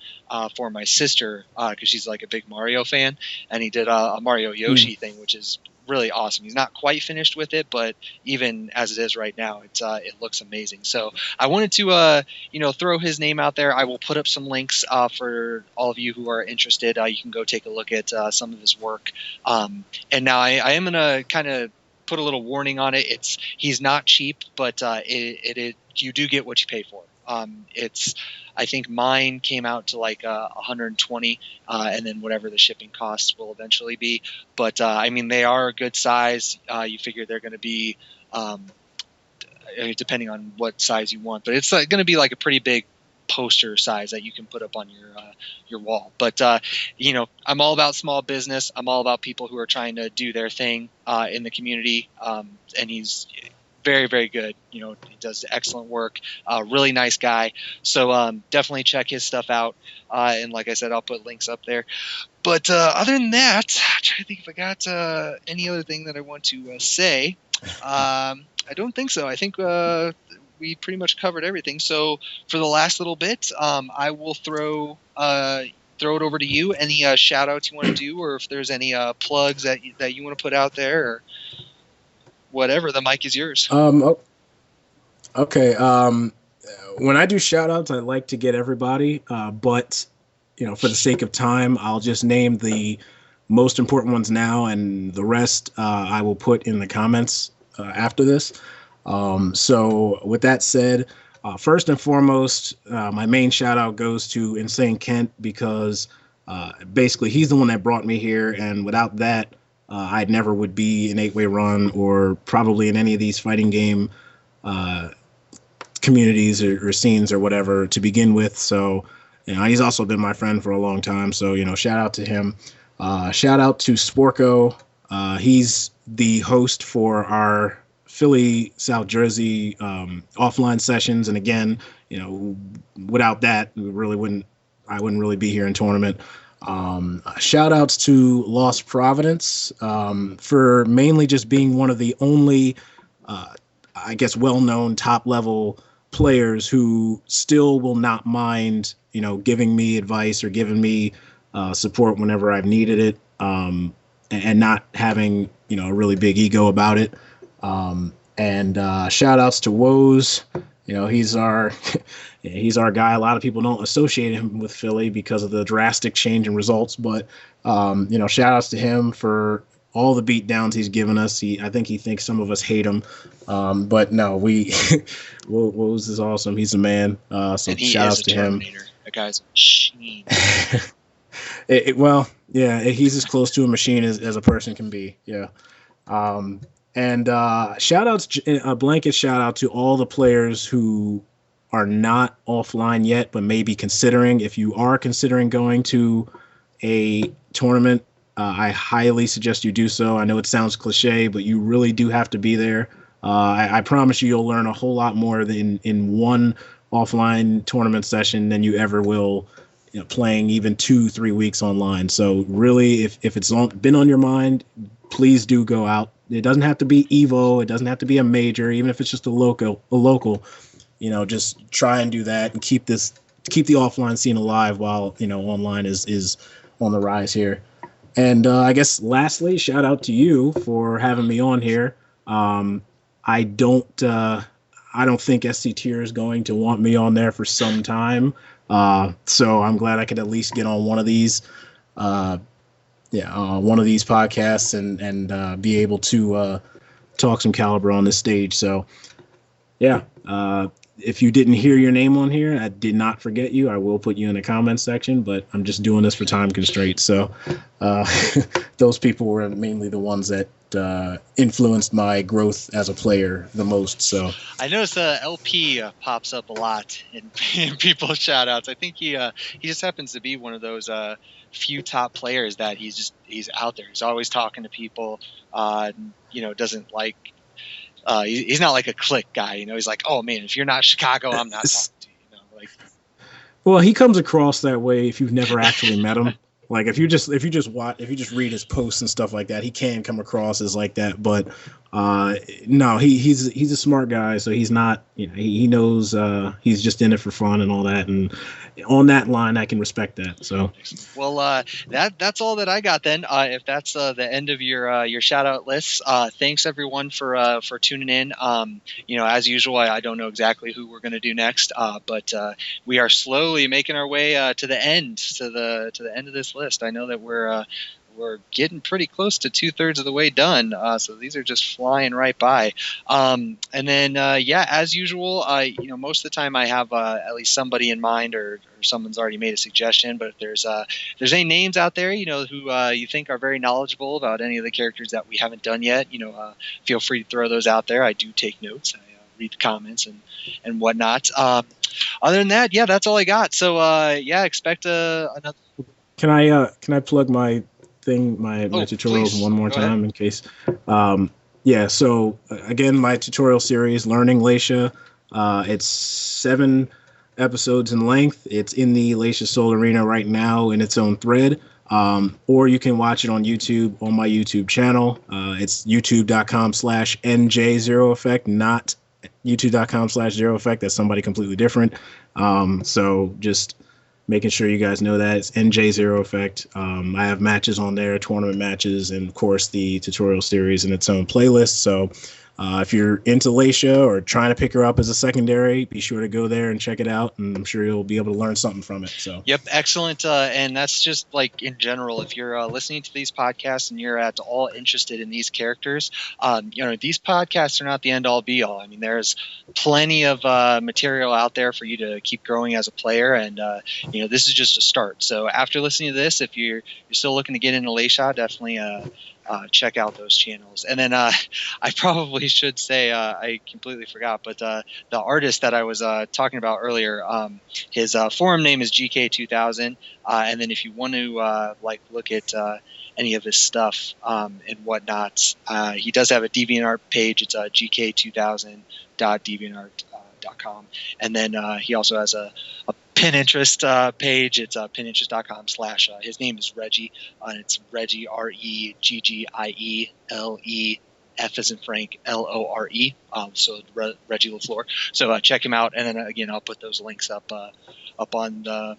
for my sister because she's like a big Mario fan, and he did a Mario Yoshi thing, which is really awesome. He's not quite finished with it, but even as it is right now, it looks amazing. So I wanted to throw his name out there. I will put up some links for all of you who are interested. You can go take a look at some of his work. And now I am gonna kind of put a little warning on it. He's not cheap, but you do get what you pay for. I think mine came out to like 120, and then whatever the shipping costs will eventually be. But they are a good size. You figure they're going to be, depending on what size you want, but it's going to be like a pretty big poster size that you can put up on your wall. But I'm all about small business. I'm all about people who are trying to do their thing in the community. And he's very, very good. He does excellent work. Really nice guy. So definitely check his stuff out. And like I said, I'll put links up there. But other than that, I'm trying to think if I got any other thing that I want to say. I don't think so. I think we pretty much covered everything. So for the last little bit, I will throw it over to you. Any shout outs you want to do, or if there's any plugs that you want to put out there, or whatever, the mic is yours. Okay. when I do shout outs, I like to get everybody, but for the sake of time, I'll just name the most important ones now, and the rest I will put in the comments after this. So with that said, first and foremost, my main shout out goes to Insane Kent, because basically he's the one that brought me here, and without that, I never would be in 8-Way Run or probably in any of these fighting game communities or scenes or whatever to begin with. So, he's also been my friend for a long time. So, shout out to him. Shout out to Sporko. He's the host for our Philly, South Jersey offline sessions. And again, without that, I wouldn't really be here in tournament. Shout outs to Lost Providence for mainly just being one of the only, I guess, well-known top-level players who still will not mind, giving me advice or giving me support whenever I've needed it, and not having, a really big ego about it. And shout outs to Woes. He's our he's our guy. A lot of people don't associate him with Philly because of the drastic change in results, but shout outs to him for all the beat downs he's given us. I think he thinks some of us hate him, but no, Woes is awesome. He's a man. So shout outs to him. That guy's a machine. Well, yeah, he's as close to a machine as a person can be. Yeah. And shout outs, a blanket shout out to all the players who are not offline yet, but maybe considering. If you are considering going to a tournament, I highly suggest you do so. I know it sounds cliche, but you really do have to be there. I promise you'll learn a whole lot more in one offline tournament session than you ever will playing even 2-3 weeks online. So really, if it's been on your mind, please do go out. It doesn't have to be Evo. It doesn't have to be a major. Even if it's just a local, just try and do that and keep the offline scene alive while, online is on the rise here. And I guess lastly, shout out to you for having me on here. I don't think SC Tier is going to want me on there for some time. So I'm glad I could at least get on one of these. One of these podcasts and be able to talk some caliber on this stage. So, yeah, if you didn't hear your name on here, I did not forget you. I will put you in the comments section, but I'm just doing this for time constraints. So those people were mainly the ones that influenced my growth as a player the most. So I noticed LP pops up a lot in people's shout outs. I think he just happens to be one of those few top players that he's out there. He's always talking to people. Doesn't like he's not like a click guy. He's like, oh man, if you're not Chicago, I'm not talking to you. Well, he comes across that way if you've never actually met him. Like if you just read his posts and stuff like that, he can come across as like that. But no, he's a smart guy, so he's not. He knows he's just in it for fun and all that. And on that line, I can respect that. So, well, that's all that I got then. If that's the end of your shout out list, thanks everyone for tuning in. As usual, I don't know exactly who we're going to do next, but we are slowly making our way to the end to the end of this list. I know that we're getting pretty close to 2/3 of the way done. So these are just flying right by. And then, as usual, most of the time I have at least somebody in mind or someone's already made a suggestion. But if there's any names out there, who you think are very knowledgeable about any of the characters that we haven't done yet, feel free to throw those out there. I do take notes. I read the comments and whatnot. Other than that, that's all I got. So, expect another. Can I plug my thing, my tutorials please. one more Go time ahead. in case? So again, my tutorial series, Learning Leixia, it's 7 episodes in length. It's in the Leixia Soul Arena right now in its own thread. Or you can watch it on YouTube on my YouTube channel. It's youtube.com/NJ0effect, not youtube.com/0effect. That's somebody completely different. So just making sure you guys know that it's NJ0effect. I have matches on there, tournament matches, and of course the tutorial series in its own playlist. So If you're into Leixia or trying to pick her up as a secondary, be sure to go there and check it out, and I'm sure you'll be able to learn something from it. So, yep, excellent. And that's just like in general, if you're listening to these podcasts and you're at all interested in these characters, these podcasts are not the end all be all. I mean, there's plenty of material out there for you to keep growing as a player, and this is just a start. So after listening to this, if you're still looking to get into Leixia, definitely check out those channels. And then I probably should say, I completely forgot, but the artist that I was talking about earlier, his forum name is GK2000. And then if you want to look at any of his stuff and whatnot, he does have a DeviantArt page. It's gk2000.deviantart.com. And then he also has a Pinterest page. It's pininterest.com/ his name is Reggie, and it's Reggie, REGGIELE, F as in Frank, LORE. So Reggie LaFleur. So check him out, and then again, I'll put those links up on the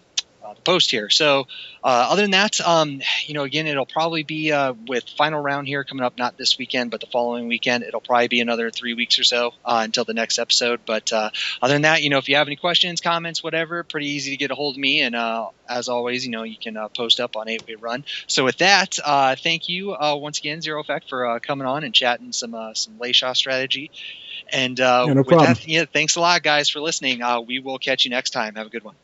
post here. So other than that, again, it'll probably be with final round here coming up, not this weekend, but the following weekend. It'll probably be another 3 weeks or so until the next episode. But other than that, if you have any questions, comments, whatever, pretty easy to get a hold of me. And as always, you can post up on 8-Way Run. So with that, thank you once again, Zero Effect, for coming on and chatting some Leixia strategy. And no problem. That, thanks a lot, guys, for listening. We will catch you next time. Have a good one.